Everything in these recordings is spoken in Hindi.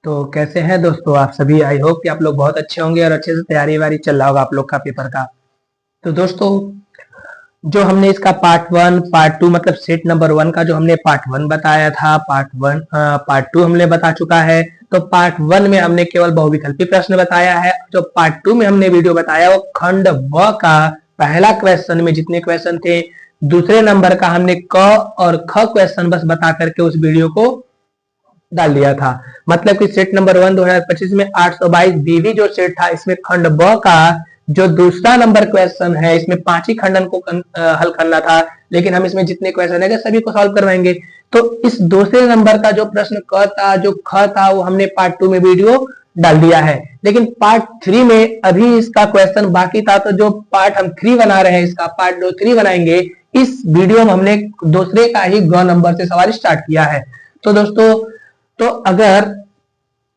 तो कैसे हैं दोस्तों आप सभी। आई होप कि आप लोग बहुत अच्छे होंगे और अच्छे से तैयारी वारी चल रहा होगा आप लोग का पेपर का। तो दोस्तों, जो हमने इसका पार्ट वन पार्ट टू मतलब सेट नंबर वन का जो हमने पार्ट वन बताया था, पार्ट टू हमने बता चुका है। तो पार्ट वन में हमने केवल बहुविकल्पी प्रश्न बताया है। जो पार्ट टू में हमने वीडियो बताया वो खंड व का पहला क्वेश्चन में जितने क्वेश्चन थे, दूसरे नंबर का हमने क और ख क्वेश्चन बस बता करके उस वीडियो को डाल दिया था। मतलब कि सेट नंबर वन 2025 में 822 बीवी जो सेट था, इसमें खंड ब का जो दूसरा नंबर क्वेश्चन है, इसमें 5 ही खंडन को हल करना था, लेकिन हम इसमें जितने क्वेश्चन है सभी को सॉल्व करवाएंगे। तो इस दूसरे नंबर का जो प्रश्न क था, जो ख था, वो हमने पार्ट टू में वीडियो डाल दिया है। लेकिन पार्ट थ्री में अभी इसका क्वेश्चन बाकी था, तो जो पार्ट हम थ्री बना रहे हैं, इसका पार्ट जो थ्री बनाएंगे, इस वीडियो में हमने दूसरे का ही ग नंबर से सवाल स्टार्ट किया है। तो दोस्तों, तो अगर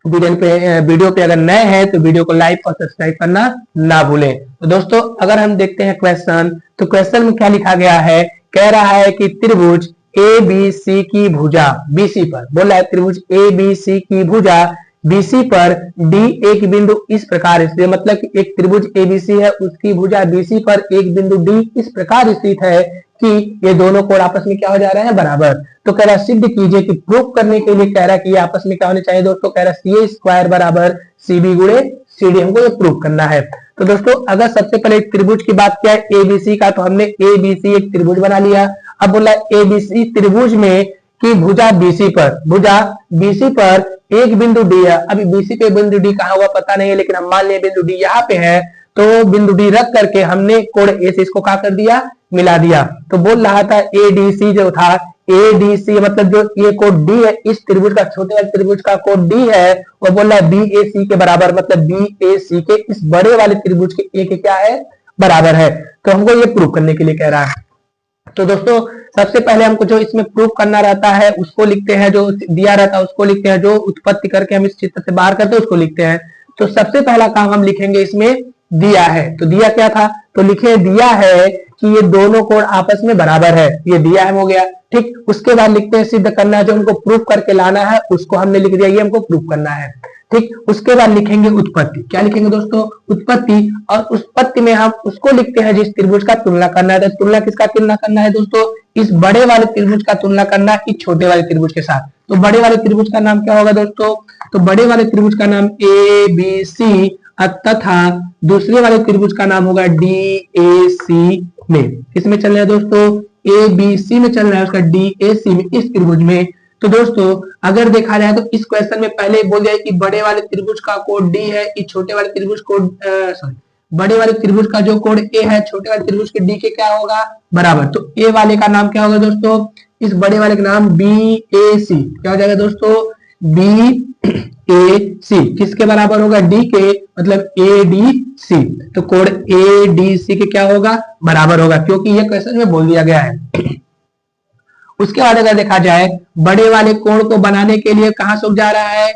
वीडियो पे अगर नए हैं तो वीडियो को लाइक और सब्सक्राइब करना ना भूलें। तो दोस्तों, अगर हम देखते हैं क्वेश्चन, तो क्वेश्चन में क्या लिखा गया है। कह रहा है कि त्रिभुज ए बी सी की भुजा बीसी पर, बोल रहा है त्रिभुज ए बी सी की भुजा बीसी पर डी एक बिंदु इस प्रकार स्थित है। मतलब कि एक त्रिभुज एबीसी है, उसकी भुजा बीसी पर एक बिंदु डी इस प्रकार स्थित है कि ये दोनों कोण आपस में क्या हो जा रहे हैं, बराबर। तो कह रहा सिद्ध कीजिए कि प्रूफ करने के लिए कह रहा कि ये आपस में क्या होने चाहिए दोस्तों। कह रहा सी ए स्क्वायर बराबर सी बी गुणे सी डी, हमको ये प्रूफ करना है। तो दोस्तों, अगर सबसे पहले त्रिभुज की बात किया है एबीसी का, तो हमने एबीसी एक त्रिभुज बना लिया। अब बोला एबीसी त्रिभुज में कि भुजा बीसी पर एक बिंदु डी है। अभी बीसी पे बिंदु डी कहां हुआ पता नहीं है, लेकिन हम मान लिया बिंदु डी यहाँ पे है। तो बिंदु डी रख करके हमने कोण ए से इसको क्या कर दिया, मिला दिया। तो बोल रहा था एडीसी जो था, एडीसी मतलब जो ये कोण डी है, इस त्रिभुज का छोटे वाले त्रिभुज का कोण डी है, वो बोल रहा है बी ए सी के बराबर। मतलब बी ए सी के इस बड़े वाले त्रिभुज के ए के क्या है, बराबर है। तो हमको ये प्रूव करने के लिए कह रहा है। तो दोस्तों, सबसे पहले हमको जो इसमें प्रूफ करना रहता है उसको लिखते हैं, जो दिया रहता है उसको लिखते हैं, जो उत्पत्ति करके हम इस चित्र से बाहर करते हैं उसको लिखते हैं। तो सबसे पहला काम हम लिखेंगे, इसमें दिया है। तो दिया क्या था, तो लिखे दिया है कि ये दोनों कोण आपस में बराबर है, ये दिया है, हो गया ठीक। उसके बाद लिखते हैं सिद्ध करना है, जो हमको प्रूफ करके लाना है उसको हमने लिख दिया, ये हमको प्रूफ करना है ठीक। उसके बाद लिखेंगे उत्पत्ति। क्या लिखेंगे दोस्तों, उत्पत्ति। और उत्पत्ति में हम उसको लिखते हैं जिस त्रिभुज का तुलना करना है। तो तुलना किसका तुलना करना है दोस्तों, इस बड़े वाले त्रिभुज का तुलना करना है इस छोटे वाले त्रिभुज के साथ। तो बड़े वाले त्रिभुज का नाम क्या होगा दोस्तों, तो बड़े वाले त्रिभुज का नाम ए बी सी तथा दूसरे वाले त्रिभुज का नाम होगा डी ए सी में। किसमें चल रहा है दोस्तों, ए बी सी में चल रहा है, उसका डी ए सी में, इस त्रिभुज में। तो दोस्तों, अगर देखा जाए तो इस क्वेश्चन में पहले बोल दिया कि बड़े वाले त्रिभुज का कोण डी है, इस छोटे वाले त्रिभुज कोण बड़े वाले त्रिभुज का जो कोण ए है, छोटे वाले त्रिभुज के डी के क्या होगा, बराबर। तो ए वाले का नाम क्या होगा दोस्तों, इस बड़े वाले का नाम बी ए सी। क्या हो जाएगा दोस्तों, बी ए सी किसके बराबर होगा, डी के, मतलब ए डी सी। तो कोण ए डी सी के क्या होगा, बराबर होगा, क्योंकि ये क्वेश्चन में बोल दिया गया है। उसके बाद अगर देखा जाए बड़े वाले कोण को बनाने के लिए कहां से जा रहा है,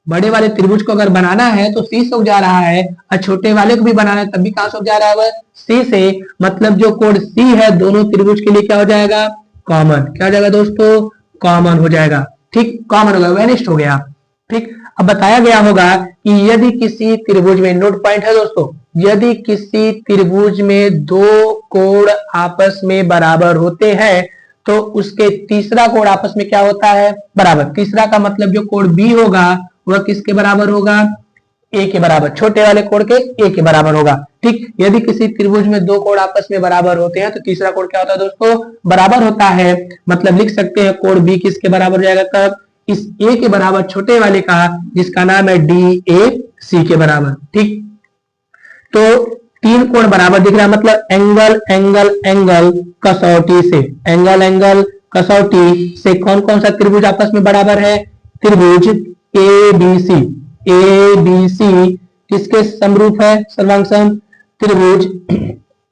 बड़े वाले त्रिभुज को अगर बनाना है तो सी से जा रहा है, और छोटे वाले को भी बनाना है तब भी कहां से जा रहा है, वह सी से। मतलब जो कोण सी है दोनों त्रिभुज के लिए क्या हो जाएगा, कॉमन। क्या हो जाएगा दोस्तों, कॉमन हो जाएगा ठीक, कॉमन हो गया, वेनिस्ट हो गया ठीक। अब बताया गया होगा कि यदि किसी त्रिभुज में, नोट पॉइंट है दोस्तों, यदि किसी त्रिभुज में दो कोण आपस में बराबर होते हैं तो उसके तीसरा कोण आपस में क्या होता है, बराबर। तीसरा का मतलब जो कोण बी होगा वह किसके बराबर होगा, ए के बराबर, छोटे वाले कोण के ए के बराबर होगा ठीक। यदि किसी त्रिभुज में दो कोण आपस में बराबर होते हैं तो तीसरा कोण क्या होता है दोस्तों, बराबर होता है। मतलब लिख सकते हैं कोण बी किसके बराबर हो जाएगा, तब इस ए के बराबर छोटे वाले का, जिसका नाम है डी ए सी के बराबर ठीक। तो तीन कोण बराबर दिख रहा है, मतलब एंगल एंगल एंगल कसौटी से, एंगल एंगल कसौटी से कौन कौन सा त्रिभुज आपस में बराबर है, त्रिभुज A B C. A B C किसके समरूप है, सर्वांग सम, त्रिभुज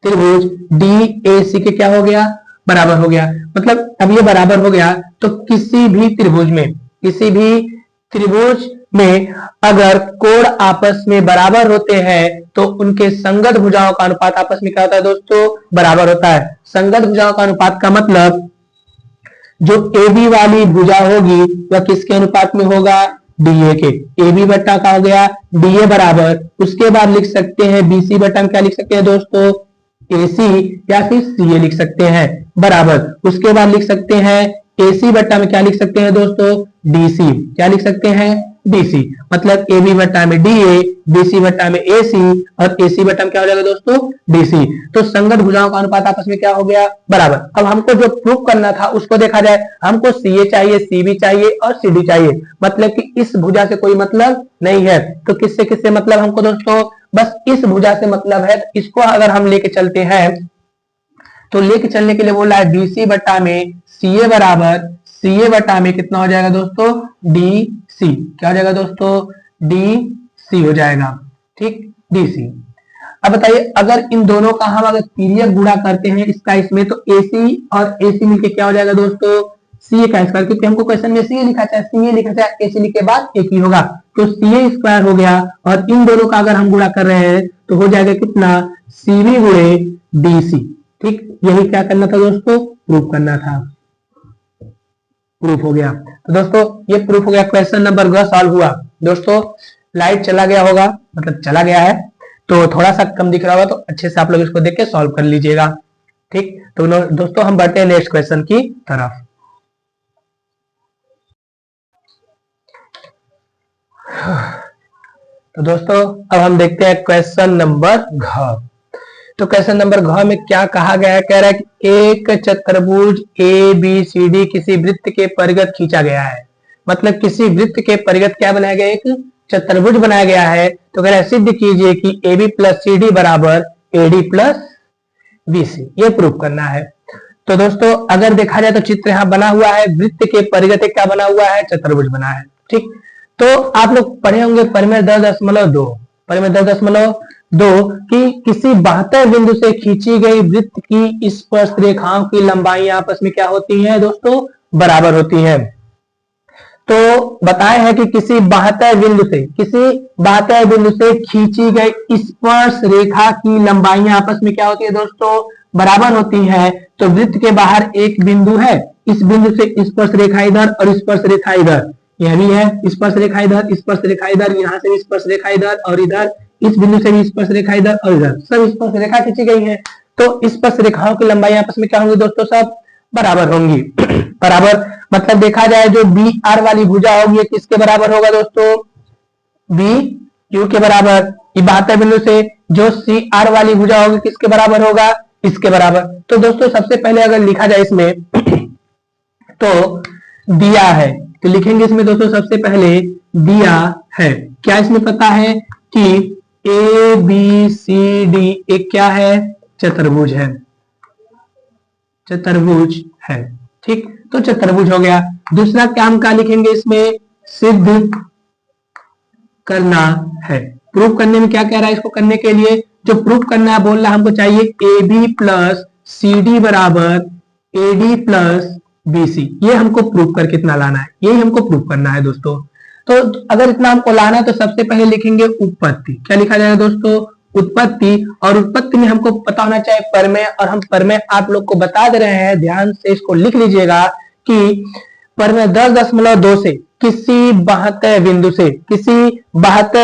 त्रिभुज डी ए सी के क्या हो गया, बराबर हो गया। मतलब अब ये बराबर हो गया तो किसी भी त्रिभुज में, किसी भी त्रिभुज में अगर कोण आपस में बराबर होते हैं तो उनके संगत भुजाओं का अनुपात आपस में क्या होता है दोस्तों, बराबर होता है। संगत भुजाओं का अनुपात का मतलब जो ए बी वाली भुजा होगी वह किसके अनुपात में होगा, डीए के। ए बी बट्टा का हो गया डीए बराबर, उसके बाद लिख सकते हैं बीसी बट्टा में क्या लिख सकते हैं दोस्तों, एसी या फिर सीए लिख सकते हैं बराबर, उसके बाद लिख सकते हैं एसी बट्टा में क्या लिख सकते हैं दोस्तों, डीसी। क्या लिख सकते हैं, डीसी। मतलब ए बी बट्टा में डीए, बीसी बट्टा में एसी और एसी बट्टा में क्या हो जाएगा दोस्तों, डीसी। तो संगत भुजाओं का अनुपात आपस में क्या हो गया, बराबर। अब हमको जो प्रूफ करना था उसको देखा जाए, हमको सीए चाहिए, सीबी चाहिए और सीडी चाहिए, मतलब कि इस भुजा से कोई मतलब नहीं है। तो किससे किससे मतलब हमको दोस्तों, बस इस भुजा से मतलब है। इसको अगर हम लेके चलते हैं तो लेके चलने के लिए बोला है बीसी बट्टा में सीए बराबर, सीए बट्टा में कितना हो जाएगा दोस्तों, डी सी। क्या हो जाएगा दोस्तों, डी सी हो जाएगा, ठीक, डी सी। अब बताइए अगर इन दोनों का हम अगर पीरियड गुणा करते हैं इसका इसमें, तो एसी और एसी मिलके क्या हो जाएगा दोस्तों, सीए का स्क्वायर, क्योंकि हमको क्वेश्चन में सीए लिखा चाहे सीए लिखा चाहे एसी लिखे बाद एक ही होगा, तो सीए स्क्वायर हो गया। और इन दोनों का अगर हम गुणा कर रहे हैं तो हो जाएगा कितना, सीबी गुणे डीसी, ठीक। यही क्या करना था दोस्तों, प्रूफ करना था, प्रूफ हो गया। तो दोस्तों ये प्रूफ हो गया, क्वेश्चन नंबर ग सॉल्व हुआ। दोस्तों लाइट चला गया होगा, मतलब चला गया है, तो थोड़ा सा कम दिख रहा होगा, तो अच्छे से आप लोग इसको देख के सॉल्व कर लीजिएगा, ठीक। तो दोस्तों हम बढ़ते हैं नेक्स्ट क्वेश्चन की तरफ। तो दोस्तों अब हम देखते हैं क्वेश्चन नंबर घ। तो क्वेश्चन नंबर घ में क्या कहा गया है, कह रहा है कि एक चतुर्भुज ए बी सी डी किसी वृत्त के परिगत खींचा गया है। मतलब किसी वृत्त के परिगत क्या बनाया गया, एक चतुर्भुज बनाया गया है। तो कह रहा है सिद्ध कीजिए कि A B plus C D बराबर A D plus B C, ये प्रूफ करना है। तो दोस्तों अगर देखा जाए तो चित्र यहाँ बना हुआ है, वृत्त के परिगत क्या बना हुआ है, चतुर्भुज बना है, ठीक। तो आप लोग पढ़े होंगे परिमेय 10.2, परिमेय 10.2 कि किसी 72 बिंदु से खींची गई वृत्त की स्पर्श रेखाओं की लंबाई आपस में क्या होती है दोस्तों, बराबर होती है। तो बताए हैं कि किसी 72 बिंदु से खींची गई स्पर्श रेखा की लंबाई आपस में क्या होती है दोस्तों, बराबर होती है। तो वृत्त के बाहर एक बिंदु है, इस बिंदु से स्पर्श रेखा इधर और स्पर्श रेखा इधर, यह भी है स्पर्श रेखा इधर, स्पर्श रेखा इधर, यहाँ से भी स्पर्श रेखा इधर और इधर, इस बिंदु से भी स्पर्श रेखा इधर और इधर, सब स्पर्श रेखा खींची गई है। तो स्पर्श रेखाओं की लंबाई आपस में क्या होंगी दोस्तों, सब बराबर होंगी। बराबर मतलब देखा जाए जो बी आर वाली भुजा होगी ये किसके बराबर होगा दोस्तों, बी क्यू के बराबर। 72 बिंदु से जो सी आर वाली भुजा होगी किसके बराबर होगा, इसके बराबर। तो दोस्तों सबसे पहले अगर लिखा जाए इसमें तो दिया है, तो लिखेंगे इसमें दोस्तों सबसे पहले दिया है, क्या इसमें पता है कि ए बी सी डी एक क्या है, चतुर्भुज है, चतुर्भुज है, ठीक। तो चतुर्भुज हो गया। दूसरा क्या हम क्या लिखेंगे इसमें, सिद्ध करना है। प्रूफ करने में क्या कह रहा है, इसको करने के लिए जो प्रूफ करना है बोल रहा है हमको चाहिए A B plus C D बराबर A D plus B C, ये हमको प्रूफ कर कितना लाना है, यही हमको प्रूफ करना है दोस्तों। तो अगर इतना हमको लाना है तो सबसे पहले लिखेंगे उत्पत्ति। क्या लिखा जाएगा दोस्तों, उत्पत्ति। और उत्पत्ति में हमको पता होना चाहिए परमेय, और हम परमेय आप लोग को बता दे रहे हैं, ध्यान से इसको लिख लीजिएगा कि परमेय 10.2 से किसी 72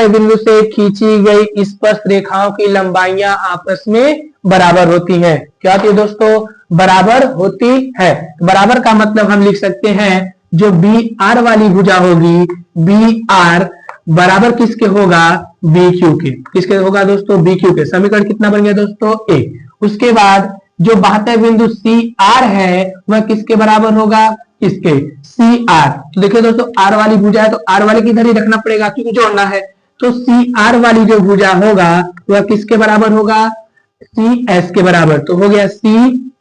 बिंदु से खींची गई स्पर्श रेखाओं की लंबाइयां आपस में बराबर होती हैं। क्या होती है दोस्तों, बराबर होती है। बराबर का मतलब हम लिख सकते हैं जो बी आर वाली भुजा होगी, बी आर बराबर किसके होगा, बी क्यू के। किसके होगा दोस्तों, बी क्यू के। समीकरण कितना बन गया दोस्तों, ए। उसके बाद जो 72 बिंदु सी आर है वह किसके बराबर होगा, इसके, सी आर। तो देखिए दोस्तों आर वाली भुजा है तो आर वाले की इधर ही रखना पड़ेगा क्योंकि जोड़ना है। तो सी आर वाली जो भुजा होगा वह किसके बराबर होगा, सी एस के बराबर। तो हो गया सी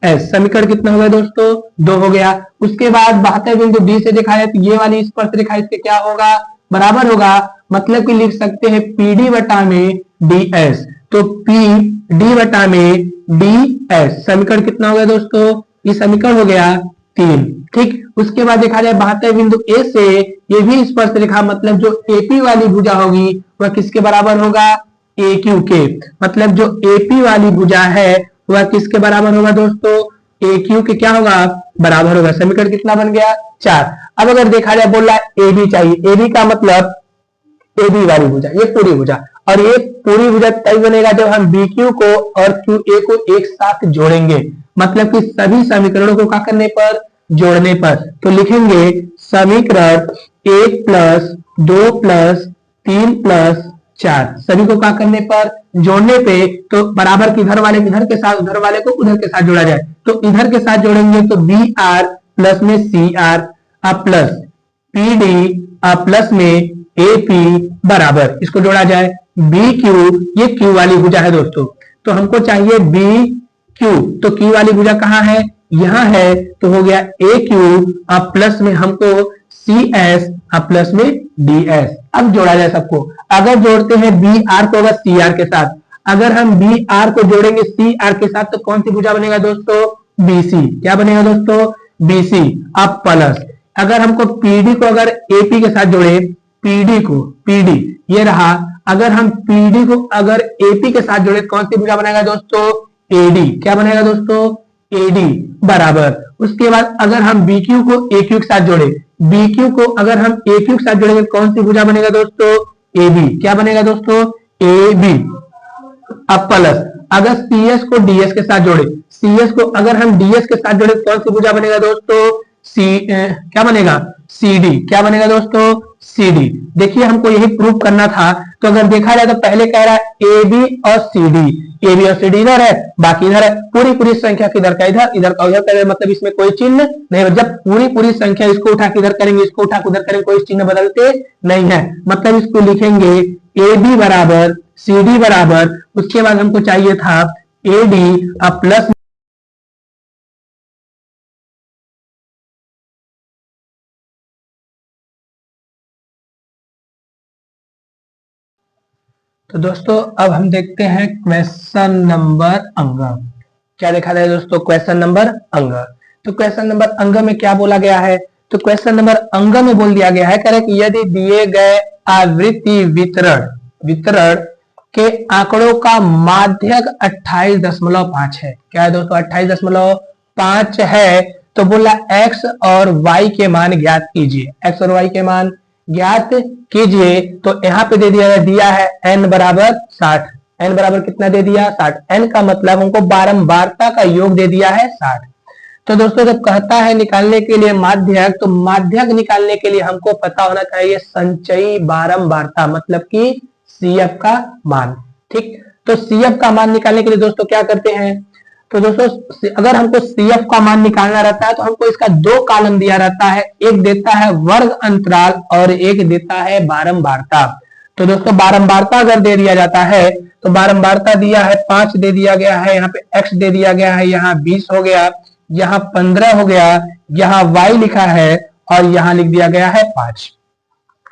एस। समीकरण कितना हो गया दोस्तों, 2 हो गया। उसके बाद 72 बिंदु डी से देखा जाए तो ये वाली स्पर्श रेखा इसके क्या होगा, बराबर होगा। मतलब कि लिख सकते हैं पी डी बटा में डी एस। तो पी डी बटा में डी एस। समीकरण कितना हो गया दोस्तों, ये समीकरण हो गया 3, ठीक। उसके बाद देखा जाए 72 बिंदु ए से ये भी स्पर्श रेखा, मतलब जो एपी वाली भुजा होगी वह किसके बराबर होगा, ए क्यू के। मतलब जो एपी वाली भुजा है वह किसके बराबर होगा दोस्तों, ए क्यू के क्या होगा, बराबर होगा। समीकरण कितना बन गया, 4। अब अगर देखा जाए, बोल रहा है ए बी चाहिए। ए बी का मतलब ए बी वाली भुजा, ये पूरी भुजा, और ये पूरी भुजा तभी बनेगा जब हम बी क्यू को और क्यू ए को एक साथ जोड़ेंगे, मतलब कि सभी समीकरणों को क्या करने पर, जोड़ने पर। तो लिखेंगे समीकरण 1 प्लस 2 प्लस 3 प्लस 4, सभी को क्या करने पर, जोड़ने पे। तो बराबर की इधर वाले इधर के साथ, उधर वाले को उधर के साथ जोड़ा जाए, तो इधर के साथ जोड़ेंगे तो बी आर प्लस में C R plus P D plus में ए पी बराबर, इसको जोड़ा जाए बी क्यू, ये क्यू वाली भुजा है दोस्तों, तो हमको चाहिए बी क्यू। तो क्यू वाली भुजा कहाँ है, यहां है, तो हो गया ए क्यू प्लस में हमको सी एस प्लस में डी एस। अब जोड़ा जाए सबको, अगर जोड़ते हैं बी आर को अगर सी आर के साथ, अगर हम बी आर को जोड़ेंगे सी आर के साथ तो कौन सी भुजा बनेगा दोस्तों, बीसी। क्या बनेगा दोस्तों, बीसी। अब प्लस अगर हमको पीडी को अगर एपी के साथ जोड़े, पीडी को, पीडी ये रहा, अगर हम पीडी को अगर एपी के साथ जोड़े कौन सी भुजा बनेगा दोस्तों, एडी। क्या बनेगा दोस्तों, एडी बराबर। उसके बाद अगर हम बीक्यू को एक्यू के साथ जोड़े, बीक्यू को अगर हम एक्यू के साथ जोड़ेंगे कौन सी भुजा बनेगा दोस्तों, एबी। क्या बनेगा दोस्तों, एबी। अब प्लस अगर सीएस को डीएस के साथ जोड़े, सीएस को अगर हम डीएस के साथ जोड़े कौन सी भुजा बनेगा दोस्तों, क्या बनेगा, सीडी। क्या बनेगा दोस्तों, सीडी। देखिए हमको यही प्रूव करना था, तो अगर देखा जाए तो पहले कह रहा है ए बी और सी डी, ए बी और सी डी इधर है, बाकी इधर है, पूरी पूरी संख्या किधर का इधर, इधर का उधर करें, मतलब इसमें कोई चिन्ह नहीं। जब पूरी पूरी संख्या इसको उठा के इधर करेंगे, इसको उठा के उधर करेंगे, कोई चिन्ह बदलते नहीं है, मतलब इसको लिखेंगे ए बी बराबर सी डी बराबर, उसके बाद हमको चाहिए था ए डी प्लस तो दोस्तों अब हम देखते हैं क्वेश्चन नंबर अंग। क्या देखा जाए दोस्तों, क्वेश्चन नंबर अंग। तो क्वेश्चन नंबर अंग में क्या बोला गया है, तो क्वेश्चन नंबर अंग में बोल दिया गया है, करें कि यदि दिए गए आवृत्ति वितरण के आंकड़ों का माध्यक 28.5 है। क्या है दोस्तों, 28.5 है, तो बोला x और y के मान ज्ञात कीजिए। x और y के मान ज्ञात कीजिए, तो यहाँ पे दिया है n बराबर 60। n बराबर कितना दे दिया, 60। n का मतलब हमको बारंबारता का योग दे दिया है 60। तो दोस्तों जब कहता है निकालने के लिए माध्यक, तो माध्यक निकालने के लिए हमको पता होना चाहिए संचयी बारंबारता, मतलब कि CF का मान। ठीक, तो CF का मान निकालने के लिए दोस्तों क्या करते हैं, तो दोस्तों अगर हमको CF का मान निकालना रहता है तो हमको इसका 2 कॉलम दिया रहता है, एक देता है वर्ग अंतराल और एक देता है बारंबारता। तो दोस्तों बारंबारता अगर दे दिया जाता है, तो बारंबारता दिया है 5 दे दिया गया है, यहाँ पे x दे दिया गया है, यहाँ 20 हो गया, यहाँ 15 हो गया, यहाँ y लिखा है और यहाँ लिख दिया गया है 5।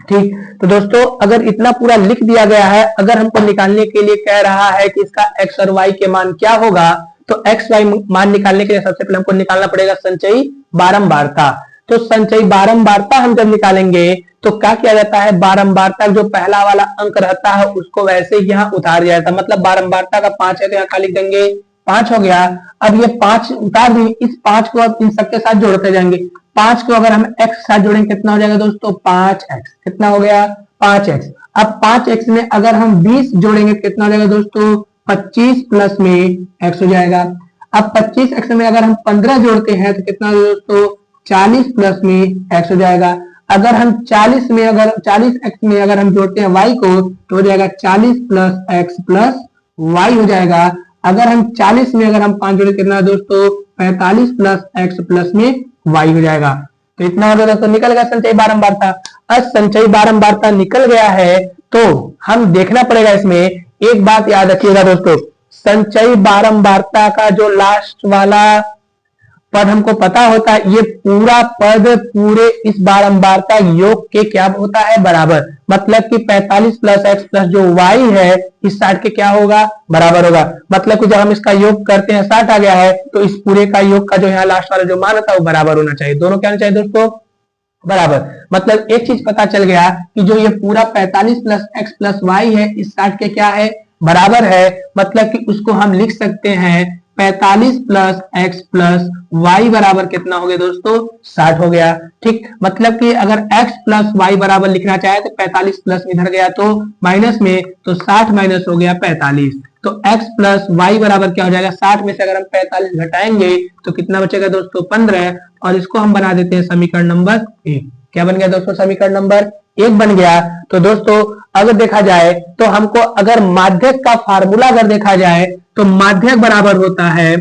ठीक, तो दोस्तों अगर इतना पूरा लिख दिया गया है, अगर हमको निकालने के लिए कह रहा है कि इसका x और y के मान क्या होगा, तो x y मान निकालने के लिए सबसे पहले हमको निकालना पड़ेगा संचयी बारंबारता। तो संचयी बारंबारता हम जब निकालेंगे तो क्या किया जाता है, बारंबारता जो पहला वाला अंक रहता है उसको वैसे ही यहाँ उतार दिया जाता है, मतलब बारंबारता का 5 है तो यहाँ क्या लिख देंगे, 5 हो गया। अब ये 5 उतार दी, इस 5 को अब इन सबके साथ जोड़ते जाएंगे। 5 को अगर हम x साथ जोड़ेंगे कितना हो जाएगा दोस्तों, 5x। कितना हो गया, 5x। अब 5x में अगर हम 20 जोड़ेंगे कितना हो जाएगा दोस्तों, 25 प्लस में x हो जाएगा। अब 25x में अगर हम 15 जोड़ते हैं तो कितना हो दोस्तों, 40 प्लस में x हो जाएगा। अगर हम 40 में अगर 40x में अगर हम जोड़ते हैं y को तो हो जाएगा 40 प्लस x प्लस y हो जाएगा। अगर हम 40 में अगर हम 5 जोड़े कितना दोस्तों, 45 प्लस x प्लस में y हो जाएगा। तो इतना हो गया दोस्तों, निकल गया संचयी बारंबारता। अब संचयी बारंबारता निकल गया है तो हम देखना पड़ेगा, इसमें एक बात याद रखिएगा दोस्तों, संचयी बारंबारता का जो लास्ट वाला पद हमको पता होता है, ये पूरा पद पूरे इस बारंबारता योग के क्या होता है, बराबर। मतलब कि 45 प्लस x प्लस जो y है इस 60 के क्या होगा, बराबर होगा। मतलब कि जब हम इसका योग करते हैं 60 आ गया है तो इस पूरे का योग का जो यहाँ लास्ट वाला जो मान होता है वो बराबर होना चाहिए। दोनों क्या होना चाहिए दोस्तों, बराबर। मतलब एक चीज पता चल गया कि जो ये पूरा 45 प्लस x प्लस y है इस 60 के क्या है, बराबर है। मतलब कि उसको हम लिख सकते हैं 45 प्लस एक्स प्लस वाई बराबर कितना हो गया दोस्तों 60 हो गया। ठीक, मतलब कि अगर x प्लस वाई बराबर लिखना चाहे तो 45 प्लस में इधर गया तो माइनस में, तो 60 माइनस हो गया 45। तो x प्लस वाई बराबर क्या हो जाएगा, 60 में से अगर हम 45 घटाएंगे तो कितना बचेगा दोस्तों 15, और इसको हम बना देते हैं समीकरण नंबर 1। क्या बन गया दोस्तों समीकरण नंबर 1 बन गया। तो दोस्तों अगर देखा जाए तो हमको अगर माध्यक का फार्मूला अगर देखा जाए तो माध्यक बराबर होता है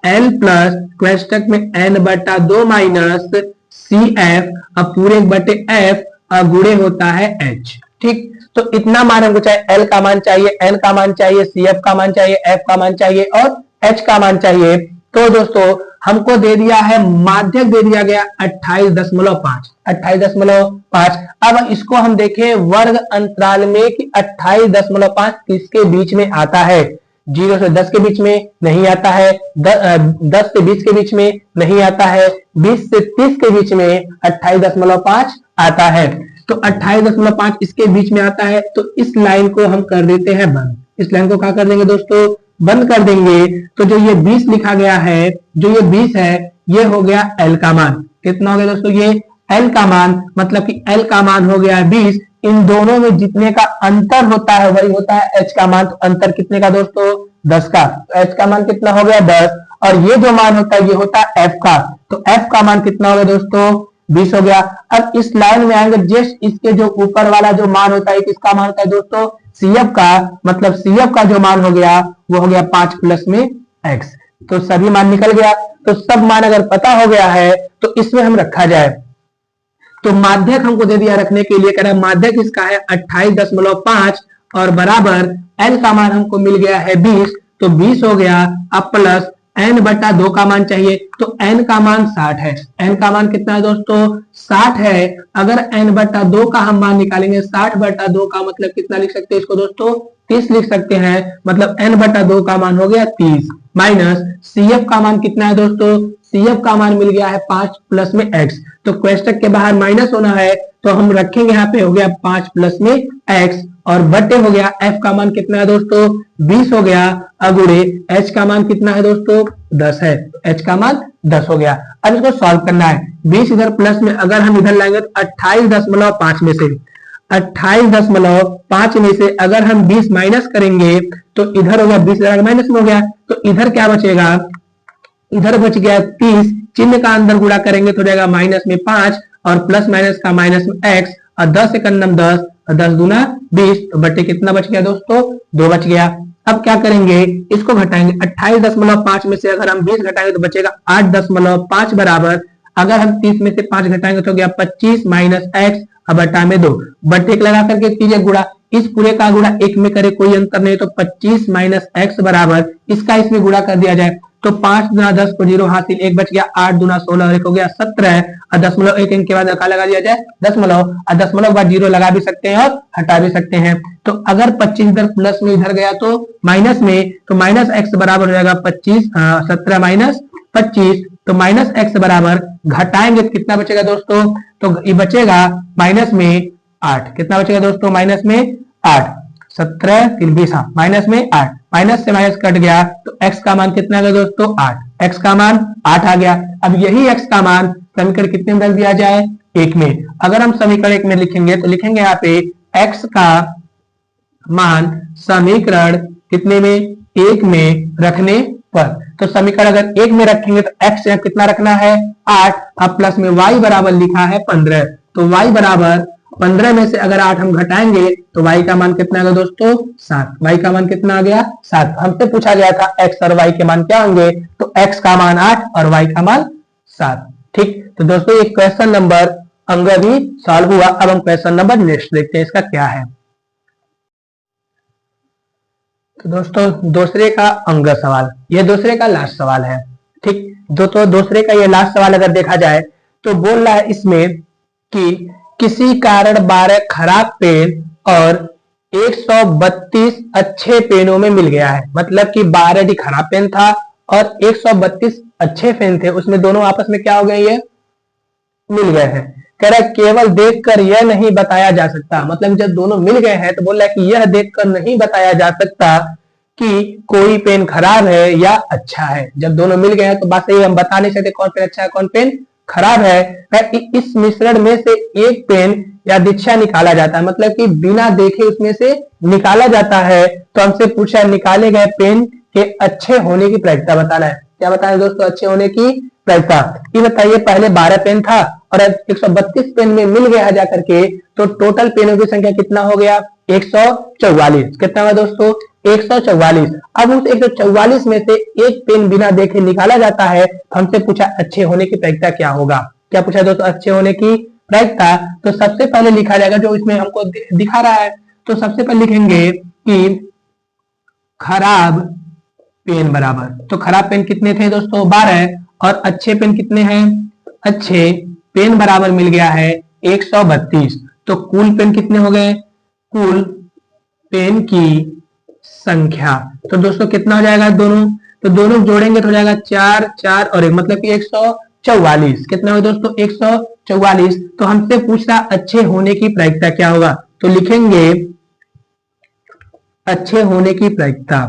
L प्लस क्वेश्चन में n बटा 2 माइनस सी एफ अब पूरे बटे एफ गुणे होता है h। ठीक, तो इतना मान हमको चाहिए, L का मान चाहिए, n का मान चाहिए, सी एफ का मान चाहिए, f का मान चाहिए और h का मान चाहिए। तो दोस्तों हमको दे दिया है, माध्यक दे दिया गया 28.5। अब इसको हम देखें वर्ग अंतराल में कि 28.5 किसके बीच में आता है, 0 से 10 के बीच में नहीं आता है, 10 से 20 के बीच में नहीं आता है, 20 से 30 के बीच में 28.5 आता है। तो 28.5 इसके बीच में आता है, तो इस लाइन को हम कर देते हैं बंद। इस लाइन को क्या कर देंगे दोस्तों, बंद कर देंगे। तो जो ये 20 लिखा गया है, जो ये 20 है, ये हो गया L का मान। कितना हो गया दोस्तों, ये L का मान, मतलब कि L का मान हो गया 20। इन दोनों में जितने का अंतर होता है वही होता है H का मान। तो अंतर कितने का दोस्तों 10 का, तो H का मान कितना हो गया 10, और ये जो मान होता है ये होता है F का। तो F का मान कितना हो गया दोस्तों 20 हो गया। अब इस लाइन में आएंगे, जस्ट इसके जो ऊपर वाला जो मान होता है किसका मान होता है दोस्तों CF का, मतलब CF का जो मान हो गया वो हो गया 5 प्लस में x। तो सभी मान निकल गया। तो सब मान अगर पता हो गया है तो इसमें हम रखा जाए। तो माध्यक हमको दे दिया रखने के लिए, कह रहा है माध्यक इसका है 28.5 और बराबर L का मान हमको मिल गया है 20। तो 20 हो गया, अब प्लस n बटा 2 का मान चाहिए, तो n का मान 60 है। n का मान कितना है दोस्तों 60 है। अगर n बटा 2 का हम मान निकालेंगे, 60 बटा 2 का मतलब कितना लिख सकते हैं इसको दोस्तों 30 लिख सकते हैं। मतलब n बटा 2 का मान हो गया 30 माइनस CF का मान कितना है दोस्तों, CF का मान मिल गया है 5 प्लस में x। तो क्वेश्चन के बाहर माइनस होना है तो हम रखेंगे, यहाँ पे हो गया 5 प्लस में x और बटे हो गया f का मान कितना है दोस्तों 20 हो गया, अगुड़े h का मान कितना है दोस्तों 10 है, h का मान 10 हो गया। अब इसको सॉल्व करना है, 20 इधर प्लस में अगर हम इधर लाएंगे तो 28.5 में से 28.5 में से अगर हम 20 माइनस करेंगे तो इधर हो गया 20 माइनस में हो गया, तो इधर क्या बचेगा, इधर बच गया 30, चिन्ह का अंदर गुणा करेंगे तो जाएगा माइनस में 5 और प्लस माइनस का माइनस में x और 10 एक 10 और 10 दूना 20, तो बटे कितना बच गया दोस्तों 2 बच गया। अब क्या करेंगे, इसको घटाएंगे, 28.5 में से अगर हम 20 घटाएंगे तो बचेगा 8.5 बराबर, अगर हम 30 में से 5 घटाएंगे तो गया 25 माइनस x और बटा में 2, बटे एक लगा करके कीजिए गुणा, इस पूरे का गुणा एक में करे कोई अंतर नहीं, तो 25 माइनस एक्स बराबर इसका इसमें गुणा कर दिया जाए तो 5 गुना 10 को 0 हासिल, 1 बच गया, 8 गुना 16 और 1 हो गया 17 और दशमलव 1 इनके बाद का लगा दिया जाए दशमलव, और दशमलव के बाद 0 लगा भी सकते हैं और हटा भी सकते हैं। तो अगर 25 इधर प्लस में इधर गया तो माइनस में, तो माइनस एक्स बराबर हो जाएगा 25 17 माइनस 25, तो माइनस एक्स बराबर घटाएंगे तो कितना बचेगा दोस्तों, तो ये बचेगा माइनस में 8, कितना बचेगा दोस्तों माइनस में 8, 17 3 20, माइनस में 8, माइनस से माइनस कट गया तो x का मान कितना आ गया दोस्तों 8, x का मान 8 आ गया। अब यही x का मान समीकरण कितने में रख दिया जाए 1 में, अगर हम समीकरण 1 में लिखेंगे तो लिखेंगे यहाँ पे x का मान समीकरण कितने में 1 में रखने पर, तो समीकरण अगर 1 में रखेंगे तो x यहाँ कितना रखना है 8, अब प्लस में y बराबर लिखा है 15, तो y बराबर 15 में से अगर 8 हम घटाएंगे तो y का मान कितना आ गया दोस्तों 7, y का मान कितना आ गया 7। हमसे पूछा गया था x और y के मान क्या होंगे, तो x का मान 8 और y का मान 7। ठीक, तो दोस्तों ये क्वेश्चन नंबर अंग भी सॉल्व हुआ। अब हम क्वेश्चन नंबर नेक्स्ट देखते हैं इसका क्या है। तो दोस्तों दूसरे का अंग सवाल, ये दूसरे का लास्ट सवाल है। ठीक, तो दूसरे का ये लास्ट सवाल अगर देखा जाए तो बोल रहा है इसमें कि किसी कारण 12 खराब पेन और 132 अच्छे पेनों में मिल गया है, मतलब कि 12 खराब पेन था और 132 अच्छे पेन थे, उसमें दोनों आपस में क्या हो गए, ये मिल गए हैं। कह रहा है केवल देखकर यह नहीं बताया जा सकता, मतलब जब दोनों मिल गए हैं तो बोल रहा है कि यह देखकर नहीं बताया जा सकता कि कोई पेन खराब है या अच्छा है। जब दोनों मिल गए हैं तो बात सही है, हम बता नहीं सकते कौन पेन अच्छा है कौन पेन खराब है। इस मिश्रण में से एक पेन या दीक्षा निकाला जाता है, मतलब कि बिना देखे उसमें से निकाला जाता है। तो हमसे पूछा निकाले गए पेन के अच्छे होने की प्रायिकता बताना है। क्या बताना है दोस्तों? अच्छे होने की प्रायिकता। ये बताइए, पहले 12 पेन था और अब 132 पेन में मिल गया जाकर के, तो टोटल पेनों की संख्या कितना हो गया? 144। कितना हुआ दोस्तों? 144। अब उस 144 में से एक पेन बिना देखे निकाला जाता है। हमसे पूछा अच्छे होने की प्रायिकता क्या होगा। क्या पूछा दोस्तों? अच्छे होने की प्रायिकता। तो सबसे पहले लिखा जाएगा जो इसमें हमको दिखा रहा है, तो सबसे पहले लिखेंगे कि खराब पेन बराबर, तो खराब पेन कितने थे दोस्तों? 12। और अच्छे पेन कितने हैं? अच्छे पेन बराबर मिल गया है 132। तो कुल पेन कितने हो गए? कुल पेन की संख्या। तो दोस्तों कितना हो जाएगा दोनों? तो दोनों जोड़ेंगे तो हो जाएगा 4 4 और 1, मतलब कि 144। कितना हो दोस्तों? 144। तो हमसे पूछ रहा अच्छे होने की प्रायिकता क्या होगा, तो लिखेंगे अच्छे होने की प्रायिकता।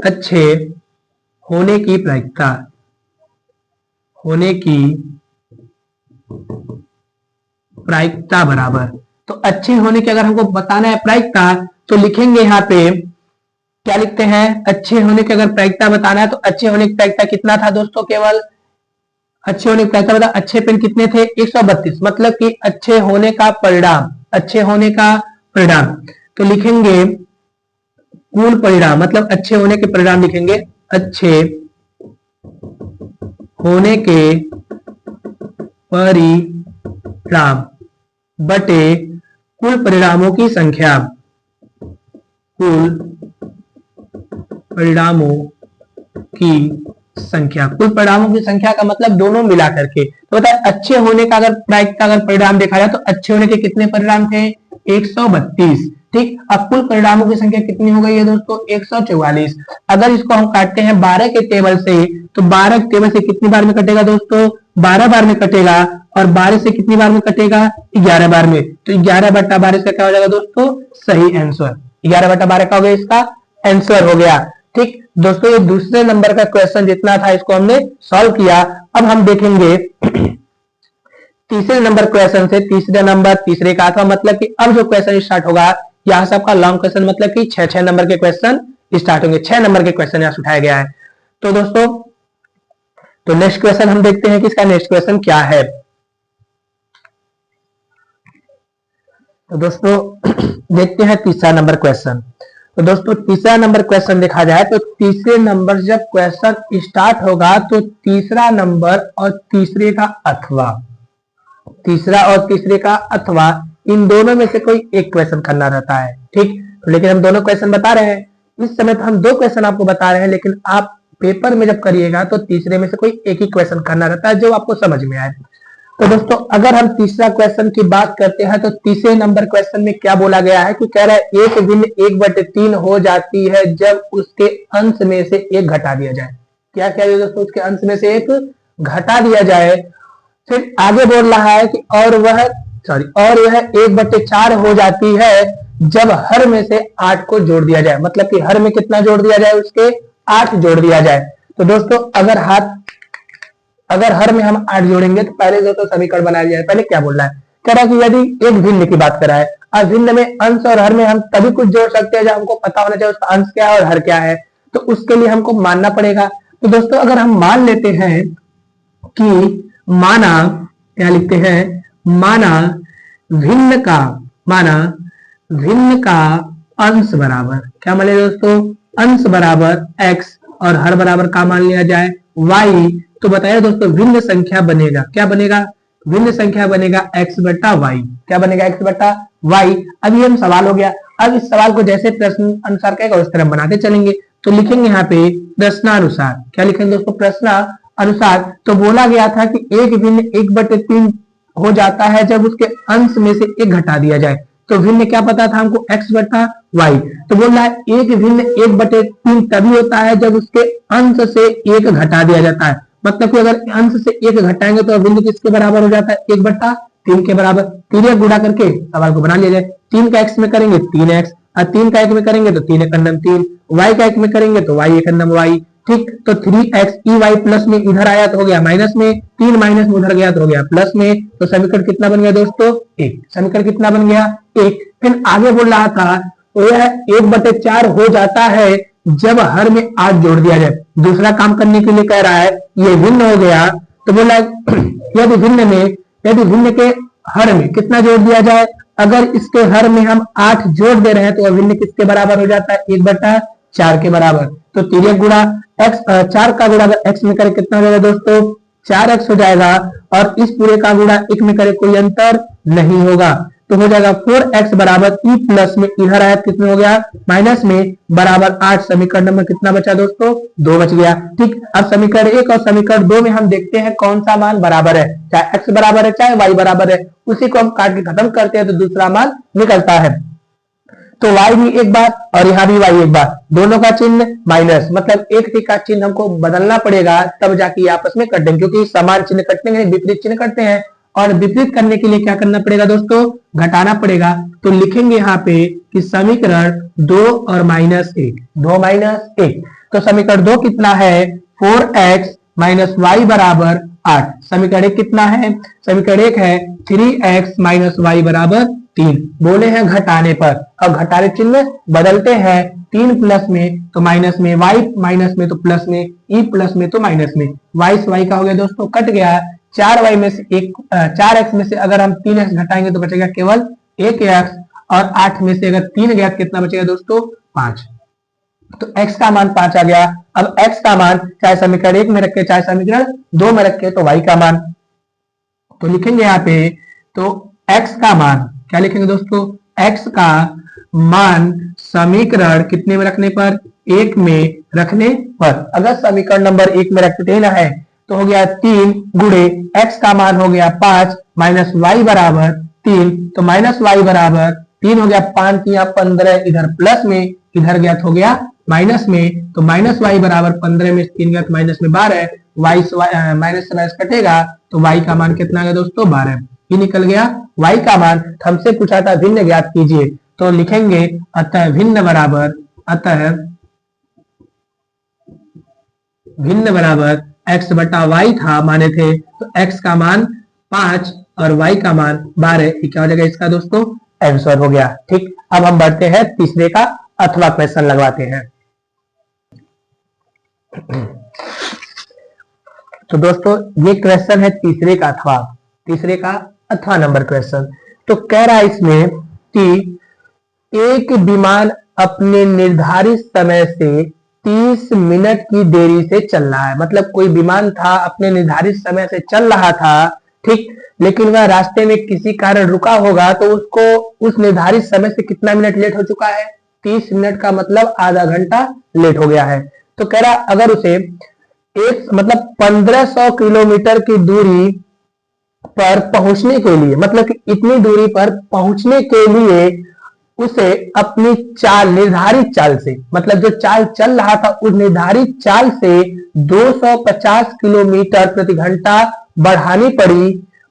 अच्छे होने की प्रायिकता, होने की प्रायिकता बराबर, तो अच्छे होने की अगर हमको बताना है प्रायिकता तो लिखेंगे यहाँ पे क्या लिखते हैं? अच्छे होने की अगर प्रायिकता बताना है तो अच्छे होने की प्रायिकता कितना था दोस्तों? केवल अच्छे होने की प्रायिकता बता, अच्छे पेन कितने थे? 132, मतलब कि अच्छे होने का परिणाम, अच्छे होने का परिणाम। तो लिखेंगे कुल परिणाम, मतलब अच्छे होने के परिणाम लिखेंगे, अच्छे होने के परिणाम बटे कुल परिणामों की संख्या, कुल परिणामों की संख्या। कुल परिणामों की संख्या का मतलब दोनों मिला करके। तो बताए अच्छे होने का अगर प्रायिकता अगर परिणाम देखा जाए तो अच्छे होने के कितने परिणाम थे? 132। ठीक, अब कुल परिणामों की संख्या कितनी हो गई है दोस्तों? 144। अगर इसको हम काटते हैं 12 के टेबल से, तो 12 के टेबल से कितनी बार में कटेगा दोस्तों? 12 बार में कटेगा। और 12 से कितनी बार में कटेगा? 11 बार में। तो 11 बटा 12 का क्या हो जाएगा दोस्तों? सही आंसर। 11 बटा 12 का हो गया इसका आंसर हो गया। ठीक दोस्तों, ये दूसरे नंबर का क्वेश्चन जितना था इसको हमने सॉल्व किया। अब हम देखेंगे तीसरे नंबर क्वेश्चन से। तीसरे नंबर तीसरे का था, मतलब कि अब जो क्वेश्चन स्टार्ट होगा यहाँ से आपका लॉन्ग क्वेश्चन, मतलब कि 6 नंबर के क्वेश्चन स्टार्ट होंगे। 6 नंबर के क्वेश्चन यहाँ से उठाया गया है। तो दोस्तों, तो नेक्स्ट क्वेश्चन हम देखते हैं कि इसका नेक्स्ट क्वेश्चन क्या है। तो दोस्तों देखते हैं तीसरा नंबर क्वेश्चन। तो दोस्तों तीसरा नंबर क्वेश्चन देखा जाए तो तीसरे नंबर जब क्वेश्चन स्टार्ट होगा तो तीसरा नंबर और तीसरे का अथवा, तीसरा और तीसरे का अथवा, इन दोनों में से कोई एक क्वेश्चन करना रहता है। ठीक, तो लेकिन हम दोनों क्वेश्चन बता रहे हैं इस समय, तो हम 2 क्वेश्चन आपको बता रहे हैं, लेकिन आप पेपर में जब करिएगा तो तीसरे में से कोई एक ही क्वेश्चन करना रहता है जो आपको समझ में आए। तो दोस्तों अगर हम तीसरा क्वेश्चन की बात करते हैं तो तीसरे नंबर क्वेश्चन में क्या बोला गया है कि कह रहा है एक भिन्न 1/3 हो जाती है जब उसके अंश में से एक घटा दिया जाए। क्या क्या है दोस्तों? उसके अंश में से एक घटा दिया जाए। फिर आगे बोल रहा है कि और यह 1/4 हो जाती है जब हर में से 8 को जोड़ दिया जाए, मतलब कि हर में कितना जोड़ दिया जाए? उसके 8 जोड़ दिया जाए। तो दोस्तों अगर हर में हम 8 जोड़ेंगे तो पहले दोस्तों समीकरण बना लिया जाए। पहले क्या बोल रहा है? कह रहा है कि यदि एक भिन्न की बात करा है, अब भिन्न में अंश और हर में हम तभी कुछ जोड़ सकते हैं जब हमको पता होना चाहिए उसका अंश क्या है और हर क्या है। तो उसके लिए हमको मानना पड़ेगा। तो दोस्तों अगर हम मान लेते हैं कि माना, क्या लिखते हैं? माना भिन्न का अंश बराबर, क्या मान लिया दोस्तों? अंश बराबर x और हर बराबर का मान लिया जाए y। तो बताइए दोस्तों भिन्न संख्या बनेगा, क्या बनेगा? भिन्न संख्या बनेगा x बटा वाई। क्या बनेगा? x बटा वाई। अब ये हम सवाल हो गया। अब इस सवाल को जैसे प्रश्न अनुसार कहेगा उस तरह बनाते चलेंगे। तो लिखेंगे यहाँ पे प्रश्नानुसार। क्या लिखेंगे दोस्तों? प्रश्न अनुसार। तो बोला गया था कि एक भिन्न 1/3 हो जाता है जब उसके अंश में से एक घटा दिया जाए। तो भिन्न क्या पता था हमको? x बटा वाई। तो बोल रहा है एक भिन्न 1/3 तभी होता है जब उसके अंश से एक घटा दिया जाता है। मतलब कि अगर अंश से एक घटाएंगे तो भिन्न किसके बराबर हो जाता है? 1/3 के बराबर। 3 गुणा करके सवाल को बना लिया जाए। 3 का x में करेंगे 3x और 3 का 1 में करेंगे तो 3 एकम 3, y का 1 में करेंगे तो y एकम y। ठीक, तो 3x ey प्लस में इधर आया तो हो गया माइनस में, 3 माइनस में उधर गया तो हो गया प्लस में। तो समीकरण कितना बन गया दोस्तों? 1। समीकरण कितना बन गया? 1। फिर आगे बोल रहा था यह 1/4 हो जाता है जब हर में 8 जोड़ दिया जाए। दूसरा काम करने के लिए कह रहा है ये भिन्न हो गया, तो बोला यदि भिन्न के हर में कितना जोड़ दिया जाए। अगर इसके हर में हम 8 जोड़ दे रहे हैं तो भिन्न किसके बराबर हो जाता है? 1/4 के बराबर। तो 3 गुणा x, 4 का गुणा अगर x में करे कितना हो जाएगा दोस्तों? 4x हो जाएगा। और इस पूरे का गुणा 1 में करे कोई अंतर नहीं होगा, तो हो जाएगा 4x बराबर e प्लस में इधर आया कितने हो गया? माइनस में बराबर 8। समीकरण नंबर कितना बचा दोस्तों? 2 बच गया। ठीक, अब समीकरण 1 और समीकरण 2 में हम देखते हैं कौन सा मान बराबर है, चाहे x बराबर है चाहे y बराबर है, उसी को हम काट के खत्म करते हैं तो दूसरा मान निकलता है। तो y भी एक बार और यहाँ भी y एक बार, दोनों का चिन्ह माइनस, मतलब एक का चिन्ह हमको बदलना पड़ेगा तब जाके आपस में कटेंगे, क्योंकि समान चिन्ह कटते हैं विपरीत चिन्ह कटते हैं, और विपरीत करने के लिए क्या करना पड़ेगा दोस्तों? घटाना पड़ेगा। तो लिखेंगे यहाँ पे कि समीकरण 2 और -1, 2 - 1। तो समीकरण 2 कितना है? 4x माइनस y बराबर 8। समीकरण 1 कितना है? समीकरण 1 है 3x माइनस y बराबर 3। बोले हैं घटाने पर, अब घटाने चिन्ह बदलते हैं, 3 प्लस में तो माइनस में, y माइनस में तो प्लस में, e प्लस में तो माइनस में। y से y का हो गया दोस्तों कट गया। 4y में से 4x में से अगर हम 3x घटाएंगे तो बचेगा केवल 1x, और 8 में से अगर 3 गया तो कितना बचेगा दोस्तों? 5। तो x का मान 5 आ गया। अब x का मान चाहे समीकरण 1 में रखे चाहे समीकरण 2 में रखे, तो y का मान तो लिखेंगे यहाँ पे, तो x का मान क्या लिखेंगे दोस्तों? x का मान समीकरण कितने में रखने पर? 1 में रखने पर। अगर समीकरण नंबर 1 में रखते ना है तो हो गया 3 गुणे x का मान हो गया 5 माइनस y बराबर 3, तो माइनस y बराबर 3 हो गया, 5 या 15, इधर प्लस में इधर गया तो हो गया माइनस में, तो माइनस y बराबर 15 में 3 गया तो माइनस में 12, y से माइनस से माइनस कटेगा तो y का मान कितना गया दोस्तों? 12 ही निकल गया y का मान। हमसे पूछा था भिन्न ज्ञात कीजिए, तो लिखेंगे अतः भिन्न बराबर x बटा y था माने थे, तो x का मान 5 और y का मान 12, क्या हो जाएगा इसका दोस्तों? आंसर हो गया। ठीक, अब हम बढ़ते हैं तीसरे का अथवा क्वेश्चन लगवाते हैं। तो दोस्तों ये क्वेश्चन है तीसरे का अथवा नंबर क्वेश्चन। तो कह रहा है इसमें कि एक विमान अपने निर्धारित समय से 30 मिनट की देरी से चल रहा है। मतलब कोई विमान था अपने निर्धारित समय से चल रहा था, ठीक, लेकिन वह रास्ते में किसी कारण रुका होगा, तो उसको उस निर्धारित समय से कितना मिनट लेट हो चुका है? 30 मिनट का मतलब आधा घंटा लेट हो गया है। तो कह रहा अगर उसे मतलब 1500 किलोमीटर की दूरी पर पहुंचने के लिए, मतलब कि इतनी दूरी पर पहुंचने के लिए उसे अपनी चाल, निर्धारित चाल से, मतलब जो चाल चल रहा था उस निर्धारित चाल से 250 किलोमीटर प्रति घंटा बढ़ानी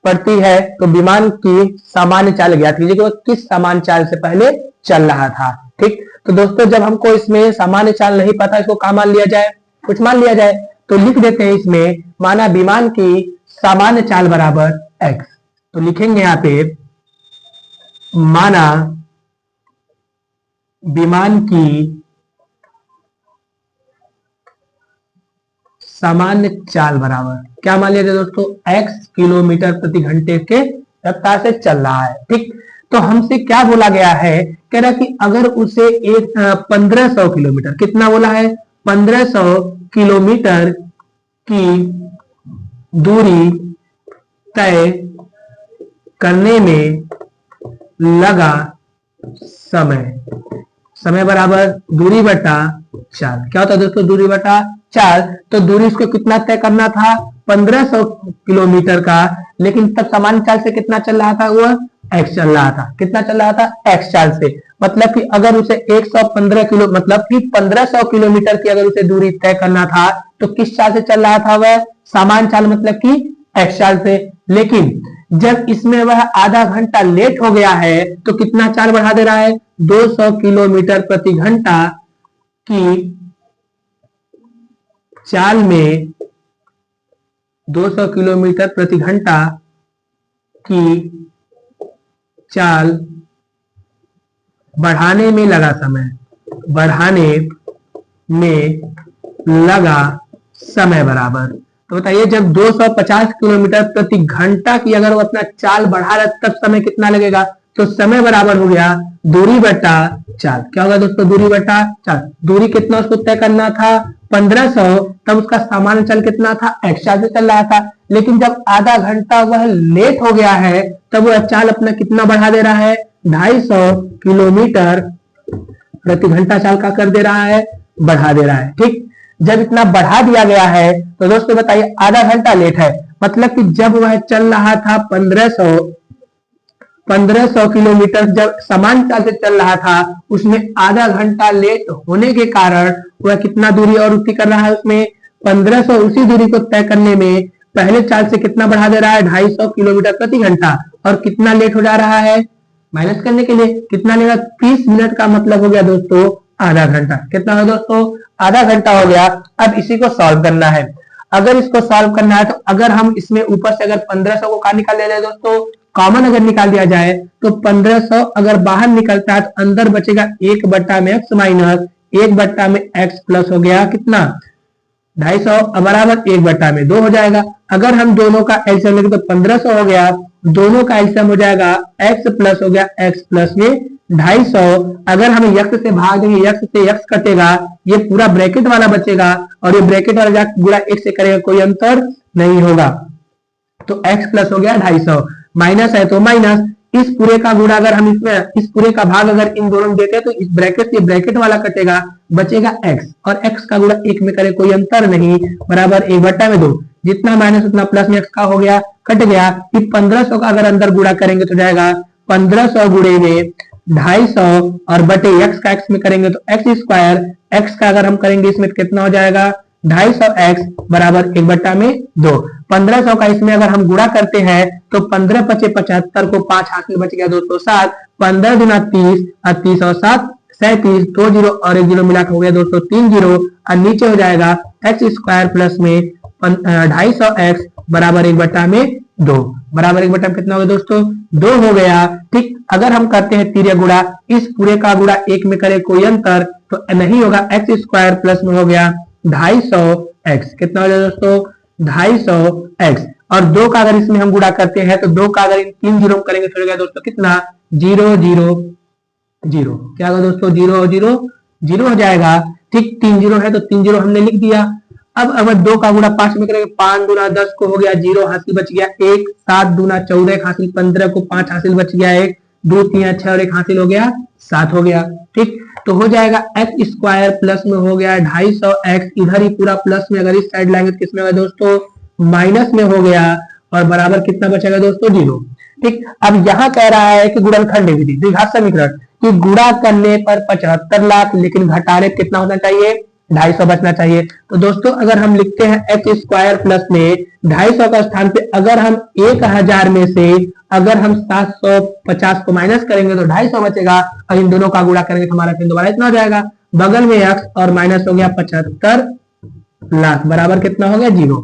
पड़ती है। तो विमान की सामान्य चाल ज्ञात कीजिए कि वह किस सामान्य चाल से पहले चल रहा था। ठीक, तो दोस्तों जब हमको इसमें सामान्य चाल नहीं पता, इसको क्या मान लिया जाए? कुछ मान लिया जाए। तो लिख देते हैं इसमें, माना विमान की सामान्य चाल बराबर x। तो लिखेंगे यहाँ पे माना विमान की सामान्य चाल बराबर क्या मान लिया जाए दोस्तों? x किलोमीटर प्रति घंटे के रफ्तार से चल रहा है। ठीक, तो हमसे क्या बोला गया है? कह रहा कि अगर उसे 1500 किलोमीटर, कितना बोला है? 1500 किलोमीटर की दूरी तय करने में लगा समय बराबर दूरी बटा चाल। क्या होता है दोस्तों? दूरी बटा चाल। तो दूरी उसको कितना तय करना था? 1500 किलोमीटर का, लेकिन तब सामान्य चाल से कितना चल रहा था? वह x चल रहा था। कितना चल रहा था? x चाल से। मतलब कि अगर उसे 115 किलो, मतलब कि 1500 किलोमीटर की अगर उसे दूरी तय करना था तो किस चाल से चल रहा था? वह सामान्य चाल, मतलब कि x चाल से। लेकिन जब इसमें वह आधा घंटा लेट हो गया है तो कितना चाल बढ़ा दे रहा है, 200 किलोमीटर प्रति घंटा की चाल में 200 किलोमीटर प्रति घंटा की चाल बढ़ाने में लगा समय, बढ़ाने में लगा समय बराबर। तो बताइए जब 250 किलोमीटर प्रति घंटा की अगर वो अपना चाल बढ़ा रहा है तब समय कितना लगेगा, तो समय बराबर हो गया दूरी बटा चाल। क्या होगा दोस्तों, दूरी बटा चाल। दूरी कितना उसको तय करना था 1500, तब उसका सामान्य चाल कितना था, x चाल से चल रहा था। लेकिन जब आधा घंटा वह लेट हो गया है तब वह चाल अपना कितना बढ़ा दे रहा है, 250 किलोमीटर प्रति घंटा चाल का कर दे रहा है, बढ़ा दे रहा है। ठीक, जब इतना बढ़ा दिया गया है तो दोस्तों बताइए आधा घंटा लेट है, मतलब कि जब वह चल रहा था 1500 किलोमीटर, जब समान चाल से चल रहा था उसमें आधा घंटा लेट होने के कारण वह कितना दूरी और उतनी कर रहा है, उसमें 1500, उसी दूरी को तय करने में पहले चाल से कितना बढ़ा दे रहा है, 250 किलोमीटर प्रति घंटा। और कितना लेट हो जा रहा है, माइनस करने के लिए कितना लेगा, 30 मिनट का मतलब हो गया दोस्तों आधा घंटा। कितना हो दोस्तों, आधा घंटा हो गया। अब इसी को सॉल्व करना है। अगर इसको सॉल्व करना है तो अगर हम इसमें ऊपर से अगर 1500 को कहा निकाल ले दोस्तों, कॉमन अगर निकाल दिया जाए तो 1500 अगर बाहर निकलता है तो अंदर बचेगा 1 बट्टा में x माइनस 1 बट्टा में x प्लस हो गया कितना 250 बराबर 1 बट्टा में 2 हो जाएगा। अगर हम दोनों का एलसीएम लेंगे तो 1500 हो गया, दोनों का एलसीएम हो जाएगा x प्लस हो गया x प्लस में 250। अगर हम x से भाग देंगे, x से x कटेगा, ये पूरा ब्रैकेट वाला बचेगा और ये ब्रैकेट वाला जाकर गुणा 1 से करेगा, कोई अंतर नहीं होगा। तो x प्लस हो गया 250, माइनस है तो माइनस, इस पूरे का गुणा अगर हम इसमें इस पूरे का भाग अगर इन दोनों में देते हैं तो इस ब्रैकेट से ब्रैकेट वाला कटेगा, बचेगा x और x का गुणा 1 में करे कोई अंतर नहीं, बराबर 1 बट्टा में 2। जितना माइनस उतना प्लस में x का हो गया, कट गया। ये 1500 का अगर अंदर गुणा करेंगे तो जाएगा 1500 गुणे में 250 और बटे x का x में करेंगे तो x स्क्वायर, x का अगर हम करेंगे इसमें कितना हो जाएगा 250x बराबर 1 बट्टा में 2। 1500 का इसमें अगर हम गुणा करते हैं तो 15 पचे 75 को 5 हाथ में बच गया दोस्तों 7, 15 गुना 30 और 30 और 7 37, 2 जीरो और 1 जीरो मिलाकर हो गया दोस्तों 3 जीरो और नीचे हो जाएगा x स्क्वायर प्लस में 250x बराबर 1 बट्टा में 2, बराबर 1 बट्टा में कितना हो गया दोस्तों 2 हो गया। ठीक, अगर हम करते हैं तिर्यक गुणा, इस पूरे का गुणा 1 में करे कोई अंतर तो नहीं होगा, x स्क्वायर प्लस में हो गया 250x, कितना हो जाएगा दोस्तों 250x। और 2 का अगर इसमें हम गुणा करते हैं तो 2 का अगर इन 3 जीरो करेंगे तो हो जाएगा दोस्तों कितना 0 0 0, क्या होगा दोस्तों 0 0 0 हो जाएगा। ठीक, 3 जीरो है तो 3 जीरो हमने लिख दिया। अब अगर 2 का गुणा 5 में करेंगे, 5 दूना 10 को हो गया 0 हासिल बच गया 1, 7 दूना 14 1 हासिल 15 को 5 हासिल बच गया 1, 2 3 6 और 1 हासिल हो गया 7 हो गया। ठीक, तो हो जाएगा x स्क्वायर प्लस में हो गया 250x, इधर ही पूरा प्लस में अगर इस साइड लाएंगे तो किसमें होगा दोस्तों माइनस में हो गया और बराबर कितना बचेगा दोस्तों 0। ठीक, अब यहाँ कह रहा है कि गुणनखंड विधि द्विघात समीकरण कि गुणा करने पर 75 लाख लेकिन घटाने कितना होना चाहिए 250 बचना चाहिए। तो दोस्तों अगर हम लिखते हैं x स्क्वायर प्लस में 250 का स्थान पे अगर हम 1000 में से अगर हम 750 को माइनस करेंगे तो 250 बचेगा और इन दोनों का गुणा करेंगे तो हमारा फिर दोबारा इतना हो जाएगा, बगल में x और माइनस हो गया 75 लाख बराबर कितना हो गया 0।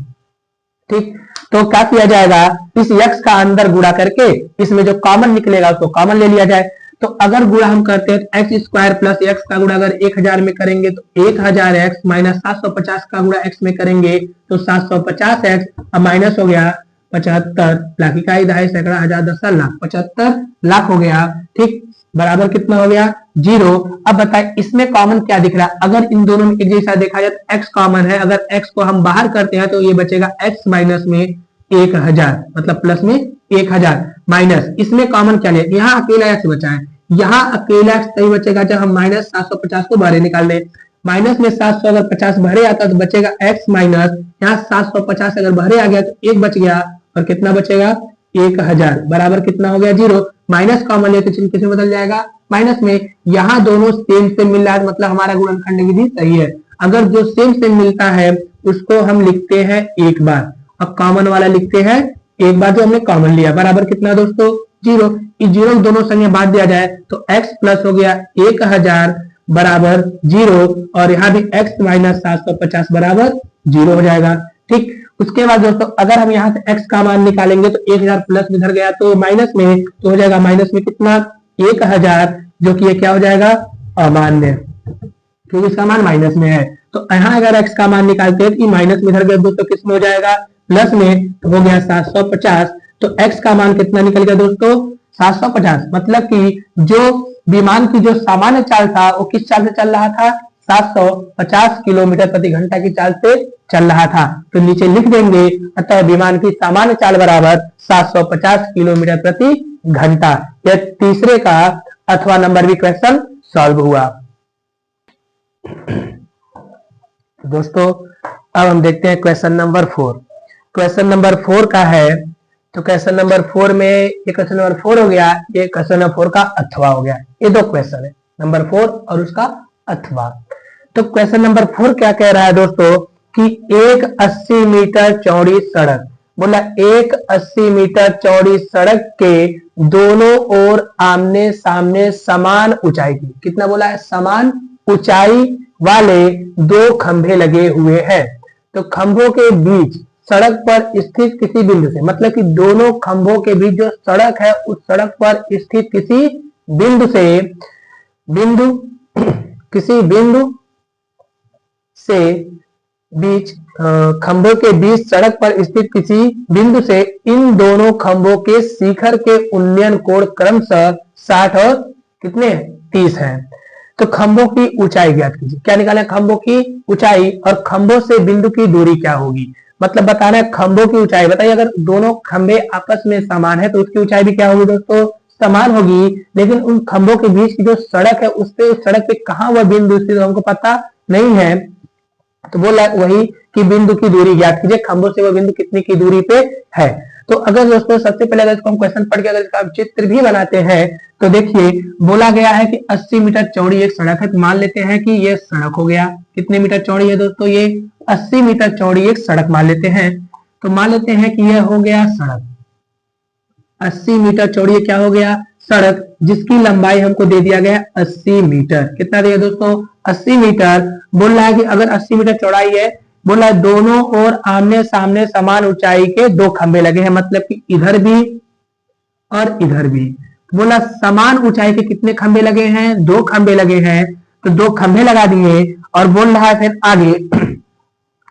ठीक, तो क्या किया जाएगा, इस x का अंदर गुणा करके इसमें जो कॉमन निकलेगा उसको कॉमन ले लिया जाए। तो अगर गुणा हम करते हैं तो x स्क्वायर प्लस x का गुणा अगर 1000 में करेंगे तो 1000x माइनस 750 का गुणा x में करेंगे तो 750x, अब माइनस हो गया 75 लाख, इकाई दहाई सैकड़ा हजार 10 लाख 75 लाख हो गया। ठीक, बराबर कितना हो गया 0। अब बताए इसमें कॉमन क्या दिख रहा है, अगर इन दोनों में एक जैसा देखा जाए तो x कॉमन है, अगर x को हम बाहर करते हैं तो ये बचेगा x माइनस में 1000 मतलब प्लस में 1000 माइनस इसमें कॉमन क्या लिया, यहाँ अकेला x बचा है, यहाँ अकेला x तभी बचेगा जब हम माइनस 750 को बाहर निकाल दें। माइनस में 700 अगर 50 भरे आता तो बचेगा x माइनस, यहाँ 750 अगर भरे आ गया तो 1 बच गया और कितना बचेगा 1000 बराबर कितना हो गया 0। माइनस कॉमन लेते चिन्ह किसमें बदल जाएगा माइनस में। यहाँ दोनों सेम सेम मिल रहा है मतलब हमारा गुणनखंड विधि सही है। अगर जो सेम सेम मिलता है उसको हम लिखते हैं एक बार, अब कॉमन वाला लिखते हैं एक बार जो हमने कॉमन लिया बराबर कितना दोस्तों 0। इस 0 दोनों संगे बांट दिया जाए तो x प्लस हो गया 1000 बराबर 0 और यहाँ भी x माइनस 750 बराबर 0 हो जाएगा। ठीक, उसके बाद दोस्तों अगर हम यहाँ से x का मान निकालेंगे तो 1000 प्लस इधर गया तो माइनस में, तो हो जाएगा माइनस में कितना 1000, जो कि ये क्या हो जाएगा अमान्य, क्योंकि इसका मान माइनस में है। तो यहाँ अगर x का मान निकालते हैं तो माइनस में इधर गया दोस्तों किस में हो जाएगा प्लस में, तो हो गया 750। तो x का मान कितना निकल गया दोस्तों 750, मतलब कि जो विमान की जो सामान्य चाल था वो किस चाल से चल रहा था 750 किलोमीटर प्रति घंटा की चाल से चल रहा था। तो नीचे लिख देंगे अतः विमान की सामान्य चाल बराबर 750 किलोमीटर प्रति घंटा। यह तीसरे का अथवा नंबर भी क्वेश्चन सॉल्व हुआ। दोस्तों अब हम देखते हैं क्वेश्चन नंबर 4। क्वेश्चन नंबर 4 का है, तो क्वेश्चन नंबर 4 में ये क्वेश्चन नंबर 4 हो गया, ये क्वेश्चन नंबर 4 का अथवा हो गया। ये दो क्वेश्चन है, नंबर 4 और उसका अथवा। तो क्वेश्चन नंबर 4 क्या कह रहा है दोस्तों कि एक 80 मीटर चौड़ी सड़क, बोला एक 80 मीटर चौड़ी सड़क के दोनों ओर आमने सामने समान ऊंचाई की, कितना बोला है समान ऊंचाई वाले दो खंभे लगे हुए हैं। तो खंभों के बीच सड़क पर स्थित किसी बिंदु से, मतलब कि दोनों खंभों के बीच जो सड़क है उस सड़क पर स्थित किसी बिंदु से बीच खंभों के बीच सड़क पर स्थित किसी बिंदु से इन दोनों खंभों के शिखर के उन्नयन कोण क्रमशः 60 और कितने 30 हैं। तो खंभों की ऊंचाई ज्ञात कीजिए। क्या निकाला खंभों की ऊंचाई और खंभों से बिंदु की दूरी क्या होगी, मतलब बताना है खंभों की ऊंचाई। बताइए अगर दोनों खंभे आपस में समान है तो उसकी ऊंचाई भी क्या होगी दोस्तों समान होगी, लेकिन उन खंभों के बीच की जो सड़क है उस सड़क पे कहां वह बिंदु स्थित हमको पता नहीं है। तो बोला वही कि बिंदु की दूरी ज्ञात कीजिए, खंभों से वह बिंदु कितनी की दूरी पे है। तो अगर दोस्तों सबसे पहले अगर इसको हम क्वेश्चन पढ़ के अगर इसका चित्र भी बनाते हैं तो देखिए बोला गया है कि 80 मीटर चौड़ी एक सड़क है। तो मान लेते हैं कि ये सड़क हो गया, कितने मीटर चौड़ी है दोस्तों ये 80 मीटर चौड़ी एक सड़क मान लेते हैं। तो मान लेते हैं कि यह हो गया सड़क 80 मीटर चौड़ी क्या हो गया सड़क, जिसकी लंबाई हमको दे दिया गया 80 मीटर। कितना दिया दोस्तों 80 मीटर। बोल रहा है कि अगर 80 मीटर चौड़ाई है, बोला दोनों ओर आमने सामने समान ऊंचाई के दो खंभे लगे हैं, मतलब कि इधर भी और इधर भी। बोला समान ऊंचाई के कितने खंभे लगे हैं, दो खंभे लगे हैं। तो दो खंभे लगा दिए और बोल रहा है फिर आगे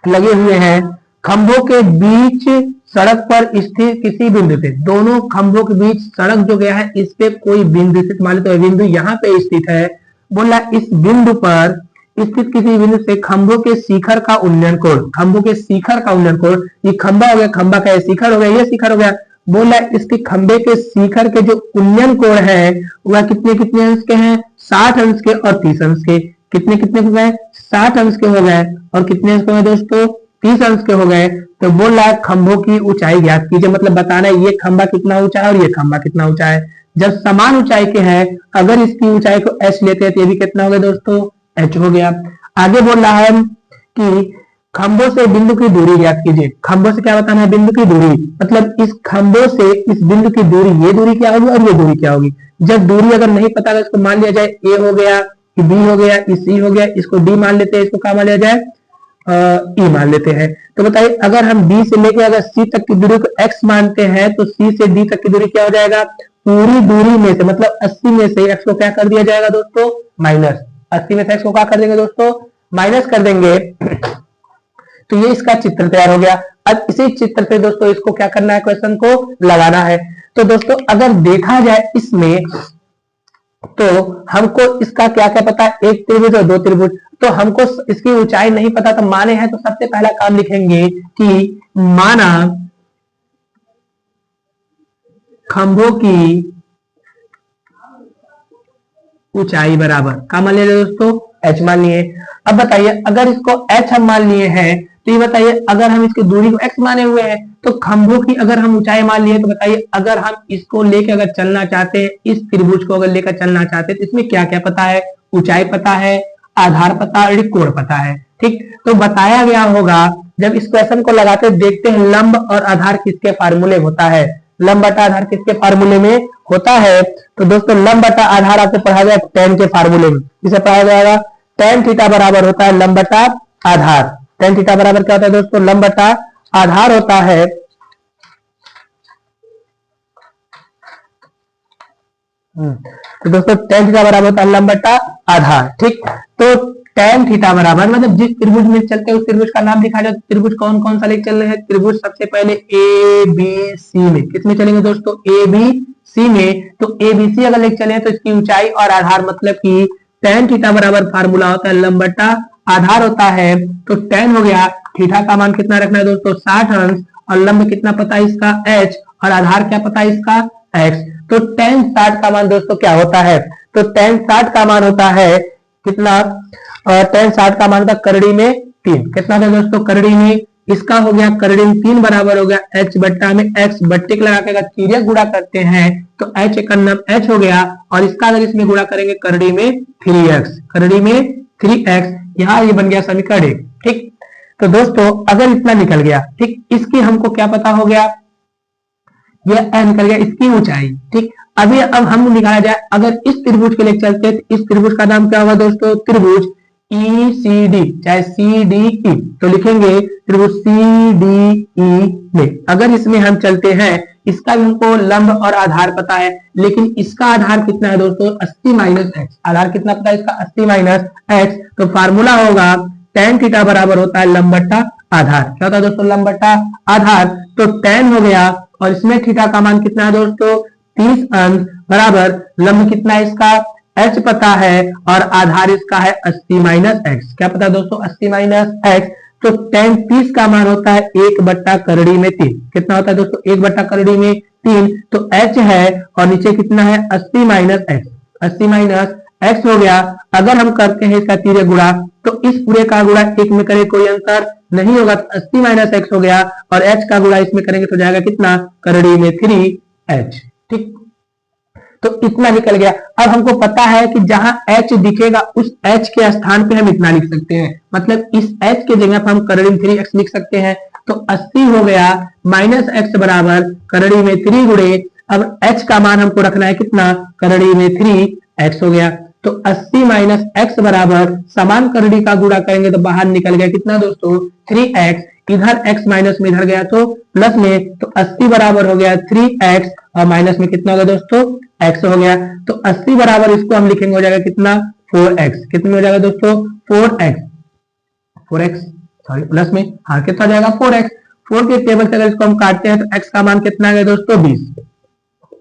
लगे हुए हैं खंभों के बीच सड़क पर स्थित किसी बिंदु से, दोनों खंभों के बीच सड़क जो गया है इस पे कोई बिंदु स्थित, मान लो तो बिंदु यहाँ पे स्थित है। बोला इस बिंदु पर स्थित किसी बिंदु से खंभों के शिखर का उन्नयन कोण, खंभों के शिखर का उन्नयन कोण, ये खंभा हो गया, खंभा का शिखर हो गया, ये शिखर हो गया। बोला इसके खंभे के शिखर के जो उन्नयन कोण है वह कितने कितने अंश के हैं 60 अंश के और 30 अंश के। कितने कितने हो गए 60 अंश के हो गए और कितने अंश के हो गए दोस्तों 30 अंश के हो गए। तो बोल रहा है खंभों की ऊंचाई ज्ञात कीजिए, मतलब बताना है ये खंभा कितना ऊंचा है और ये खंभा कितना ऊंचा है। जब समान ऊंचाई के हैं अगर इसकी ऊंचाई को h लेते हैं तो ये भी कितना हो गया दोस्तों h हो गया। आगे बोल रहा है कि खंभों से बिंदु की दूरी ज्ञात कीजिए। खंभों से क्या बताना है बिंदु की दूरी, मतलब इस खंभों से इस बिंदु की दूरी, ये दूरी क्या होगी और ये दूरी क्या होगी। जब दूरी अगर नहीं पता है इसको मान लिया जाए a हो गया, b हो गया, c हो गया, इसको d मान लेते हैं, इसको क्या मान लिया जाए e मान लेते हैं। तो बताइए अगर हम b से लेके अगर c तक की दूरी को x मानते हैं तो c से d तक की दूरी क्या हो जाएगा, पूरी दूरी में से मतलब 80 में से x को क्या कर दिया जाएगा दोस्तों माइनस, 80 में से x को क्या कर देंगे दोस्तों माइनस कर देंगे। तो ये इसका चित्र तैयार हो गया। अब इसी चित्र से दोस्तों इसको क्या करना है, क्वेश्चन को लगाना है। तो दोस्तों अगर देखा जाए इसमें तो हमको इसका क्या क्या पता है, एक त्रिभुज और दो त्रिभुज। तो हमको इसकी ऊंचाई नहीं पता तो माने हैं, तो सबसे पहला काम लिखेंगे कि माना खंभों की ऊंचाई बराबर क्या मान लिए दोस्तों h मान लिए। अब बताइए अगर इसको h हम मान लिए हैं तो ये बताइए अगर हम इसकी दूरी को x माने हुए हैं तो खंभों की अगर हम ऊंचाई मान लिए तो बताइए अगर हम इसको लेकर अगर चलना चाहते हैं, इस त्रिभुज को अगर लेकर चलना चाहते हैं तो इसमें क्या क्या पता है, ऊंचाई पता है, आधार पता है और कोण पता है। ठीक, तो बताया गया होगा जब इस क्वेश्चन को लगाते देखते हैं लंब और आधार किसके फार्मूले में होता है, लंब बटा आधार किसके फार्मूले में होता है। तो दोस्तों लंब बटा आधार आपको पढ़ाया गया tan के फार्मूले में, इसे पढ़ाया जाएगा tan थीटा बराबर होता है लंब बटा आधार। tan थीटा बराबर क्या होता है दोस्तों, लंब बटा आधार होता है तो दोस्तों tan थीटा बराबर होता है लंब बटा आधार। ठीक, तो tan थीटा बराबर मतलब जिस त्रिभुज में चलते हैं उस त्रिभुज का नाम लिखा जाए। त्रिभुज कौन कौन सा लेके चल रहे हैं, त्रिभुज सबसे पहले ए बी सी में, किसमें चलेंगे दोस्तों, ए बी सी में। तो ए बी सी अगर लेके चले तो इसकी ऊंचाई और आधार मतलब कि tan थीटा बराबर फार्मूला होता है लंब बटा आधार होता है। तो tan हो गया, थीटा का मान कितना रखना है दोस्तों 60 अंश, और लंब कितना पता है इसका h, और आधार क्या पता है इसका x। तो tan 60 का मान दोस्तों क्या होता है, तो tan 60 का मान होता है कितना, tan 60 का मान होता है करड़ी में 3, कितना था दोस्तों करड़ी में, इसका हो गया करड़ी में 3 बराबर हो गया h बट्टा में x, बट्टे लगा के अगर तिर्यक गुणा करते हैं तो h एक नाम h हो गया, और इसका अगर इसमें गुणा करेंगे करड़ी में 3x, करड़ी में 3x, यहाँ ये बन गया समीकरण 1। ठीक, तो दोस्तों अगर इतना निकल गया, ठीक, इसकी हमको क्या पता हो गया, ये निकल गया इसकी ऊंचाई। ठीक, अभी अब हम निकाला जाए अगर इस त्रिभुज के लिए चलते हैं तो इस त्रिभुज का नाम क्या होगा दोस्तों, त्रिभुज ECD चाहे CDE, तो लिखेंगे त्रिभुज CDE में अगर इसमें हम चलते हैं, इसका भी हमको लंब और आधार पता है, लेकिन इसका आधार कितना है दोस्तों 80 माइनस एक्स, आधार कितना पता है इसका 80 माइनस एक्स। तो फार्मूला होगा tan थीटा बराबर होता है लंब बट्टा आधार, क्या होता है दोस्तों लंब बट्टा आधार। तो tan हो गया, और इसमें थीटा का मान कितना है दोस्तों 30 अंश, बराबर लंब कितना है इसका h पता है, और आधार इसका है 80 माइनस एक्स, क्या पता है दोस्तों 80 माइनस एक्स। तो tan 30 का मान होता है 1 बट्टा करड़ी में 3, कितना होता है दोस्तों 1 बट्टा करड़ी में 3, तो h है और नीचे कितना है 80 माइनस एक्स, 80 माइनस एक्स हो गया। अगर हम करते हैं इसका तिर्यक गुणा तो इस पूरे का गुणा एक में करें कोई अंतर नहीं होगा, तो 80 माइनस एक्स हो गया, और h का गुणा इसमें करेंगे तो जाएगा कितना करड़ी में 3h। ठीक, तो इतना निकल गया। अब हमको पता है कि जहां h दिखेगा उस h के स्थान पे हम इतना लिख सकते हैं, मतलब इस h के जगह पर हम करड़ी में 3x लिख सकते हैं। तो 80 हो गया माइनस x बराबर करड़ी में 3 गुणे, अब h का मान हमको रखना है कितना करड़ी में 3x हो गया। तो 80 माइनस एक्स बराबर समान करड़ी का गुणा करेंगे तो बाहर निकल गया कितना दोस्तों 3x, इधर x माइनस में इधर गया तो प्लस में, तो 80 बराबर हो गया 3x, और माइनस में कितना हो गया दोस्तों x हो गया। तो 80 बराबर इसको हम लिखेंगे हो जाएगा कितना 4x, कितने हो जाएगा दोस्तों 4x सॉरी प्लस में, हाँ कितना जाएगा 4x। 4 के टेबल से अगर इसको हम काटते हैं तो x का मान कितना है दोस्तों 20,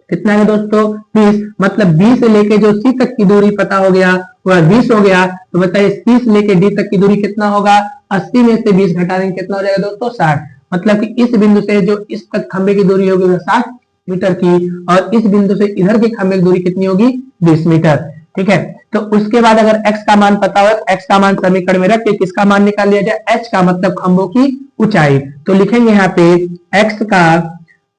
कितना है दोस्तों 20, मतलब b से लेके जो c तक की दूरी पता हो गया वह 20 हो गया। तो बताइए c से लेके d तक की दूरी कितना होगा, 80 में से 20 घटा देंगे कितना हो जाएगा दोस्तों 60, मतलब कि इस बिंदु से जो इस तक खंबे की दूरी होगी वह 60 मीटर की, और इस बिंदु से इधर के खंबे की दूरी कितनी होगी 20 मीटर। ठीक है, तो उसके बाद अगर x का मान पता हो, x का मान समीकरण में रख के किसका मान निकाल लिया जाए, h का मतलब खंभों की ऊंचाई। तो लिखेंगे यहाँ पे x का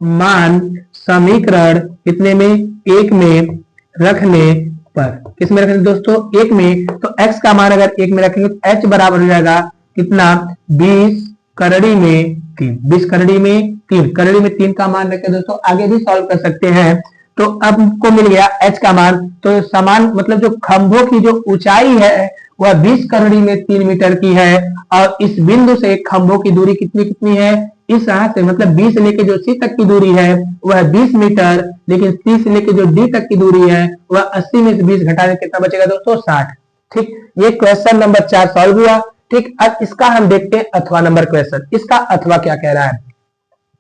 मान समीकरण कितने में, 1 में रखने पर, किसमें रखेंगे दोस्तों 1 में, तो x का मान अगर 1 में रखेंगे तो h बराबर हो जाएगा कितना 20 करड़ी में 3, 20 करड़ी में 3, करड़ी में 3 का मान रखे दोस्तों आगे भी सॉल्व कर सकते हैं। तो अब को मिल गया h का मान, तो समान मतलब जो खंभों की जो ऊंचाई है वह 20 करड़ी में 3 मीटर की है, और इस बिंदु से खंभों की दूरी कितनी कितनी है, इस राह से मतलब b से लेके जो c तक की दूरी है वह 20 मीटर, लेकिन c से लेके जो d तक की दूरी है वह 80 में से 20 घटा दें कितना बचेगा दोस्तों 60। ठीक, ये क्वेश्चन नंबर 4 सॉल्व हुआ। ठीक, अब इसका हम देखते हैं अथवा नंबर क्वेश्चन, इसका अथवा क्या कह रहा है,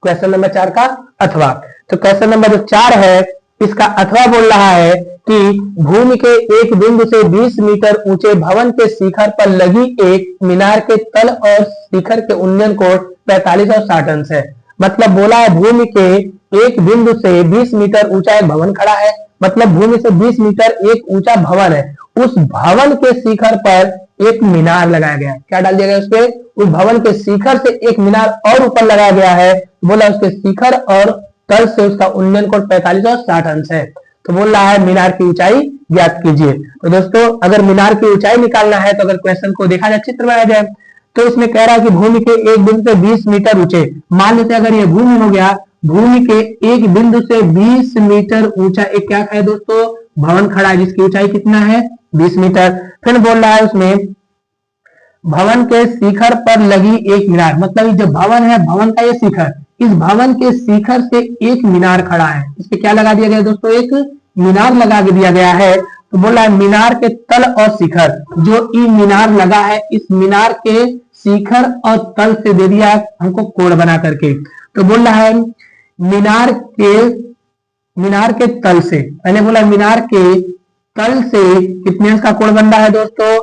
क्वेश्चन नंबर 4 का अथवा। तो क्वेश्चन नंबर जो 4 है इसका अथवा बोल रहा है कि भूमि के एक बिंदु से 20 मीटर ऊंचे भवन के शिखर पर लगी एक मीनार के तल और शिखर के उन्नयन कोण 45 और 60 अंश है। मतलब बोला है भूमि के एक बिंदु से 20 मीटर ऊंचा एक भवन खड़ा है, मतलब भूमि से 20 मीटर एक ऊंचा भवन है, उस भवन के शिखर पर एक मीनार लगाया गया है। क्या डाल दिया गया उस पे, उस भवन के शिखर से एक मीनार और ऊपर लगाया गया है, बोला उसके शिखर और तल से उसका उन्नयन कोण 45 और 60 अंश है। तो बोल रहा है मीनार की ऊंचाई ज्ञात कीजिए। तो दोस्तों अगर मीनार की ऊंचाई निकालना है तो अगर क्वेश्चन को देखा जाए, चित्र बनाया जाए, तो इसमें कह रहा है कि भूमि के एक बिंदु से 20 मीटर ऊंचे, मान लेते अगर ये भूमि हो गया, भूमि के एक बिंदु से 20 मीटर ऊंचा एक क्या है दोस्तों, भवन खड़ा है, जिसकी ऊंचाई कितना है 20 मीटर। फिर बोल रहा है उसमें भवन के शिखर पर लगी एक मीनार, मतलब जो भवन है, भवन का ये शिखर, इस भवन के शिखर से एक मीनार खड़ा है, इस पे क्या लगा दिया गया दोस्तों, एक मीनार लगा दिया गया है। तो बोल रहा है मीनार के तल और शिखर, जो ये मीनार लगा है, इस मीनार के शिखर और तल से दे दिया है हमको कोण बना करके। तो बोल रहा है मीनार के तल से, पहले बोला मीनार के तल से कितने अंश का कोण बन रहा है दोस्तों,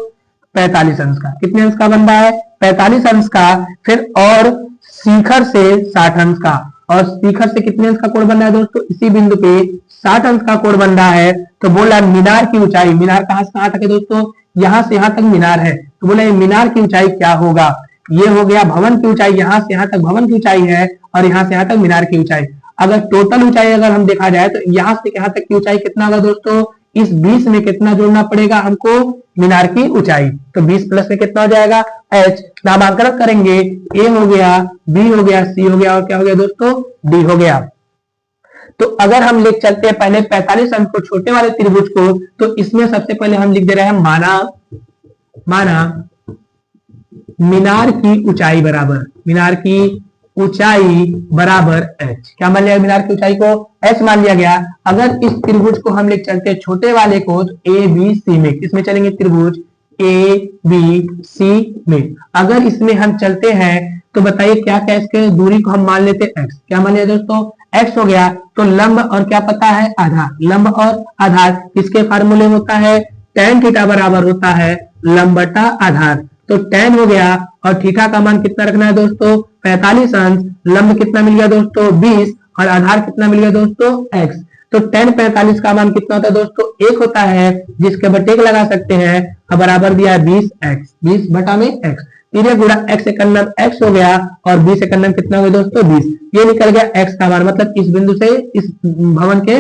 45 अंश का। कितने अंश का बन रहा है, 45 अंश का। फिर और शिखर से 60 अंश का, और शिखर से कितने अंश का कोण बन रहा है दोस्तों, इसी बिंदु पे 60 अंश का कोण बन रहा है। तो बोला मीनार की ऊंचाई, मीनार कहां से कहां तक है दोस्तों, यहां से यहां तक मीनार है, तो बोला मीनार की ऊंचाई क्या होगा, ये हो गया भवन की ऊंचाई, यहां से यहां तक भवन की ऊंचाई है, और यहां से यहां तक मीनार की ऊंचाई। अगर टोटल ऊंचाई अगर हम देखा जाए तो यहां से यहां तक की ऊंचाई कितना होगा दोस्तों, इस 20 में कितना जोड़ना पड़ेगा हमको, मीनार की ऊंचाई। तो 20 प्लस में कितना हो जाएगा h, नामांकन करेंगे, a हो गया, b हो गया, c हो गया, और क्या हो गया दोस्तों, d हो गया। तो अगर हम लिख चलते हैं पहले 45 अंश को, छोटे वाले त्रिभुज को, तो इसमें सबसे पहले हम लिख दे रहे हैं माना मीनार की ऊंचाई बराबर, मीनार की ऊंचाई बराबर h। क्या मान लिया मीनार की ऊंचाई को h मान लिया गया। अगर इस त्रिभुज को हम लिख चलते हैं छोटे वाले को, तो a b c में, किसमें चलेंगे, त्रिभुज a b c में। अगर इसमें हम चलते हैं तो बताइए क्या क्या, इसके दूरी को हम मान लेते हैं x। क्या मान लिया दोस्तों, x हो गया। तो लंब और क्या पता है, आधार, लंब और आधार, इसके फार्मूले होता है tan थीटा बराबर होता है लंब बटा आधार। तो tan हो गया, और थीटा का मान कितना रखना है दोस्तों, 45 अंश, लंब कितना मिल गया दोस्तों 20, और आधार कितना मिल गया दोस्तों x। तो tan 45 का मान कितना होता है दोस्तों, 1 होता है, जिसके बटे 1 लगा सकते हैं, अब बराबर दिया है 20x, 20 बटा में x, तीन गुणा x से कन्नम x हो गया, और 20 से कन्नम कितना हो गया दोस्तों 20। ये निकल गया x का मान, मतलब इस बिंदु से इस भवन के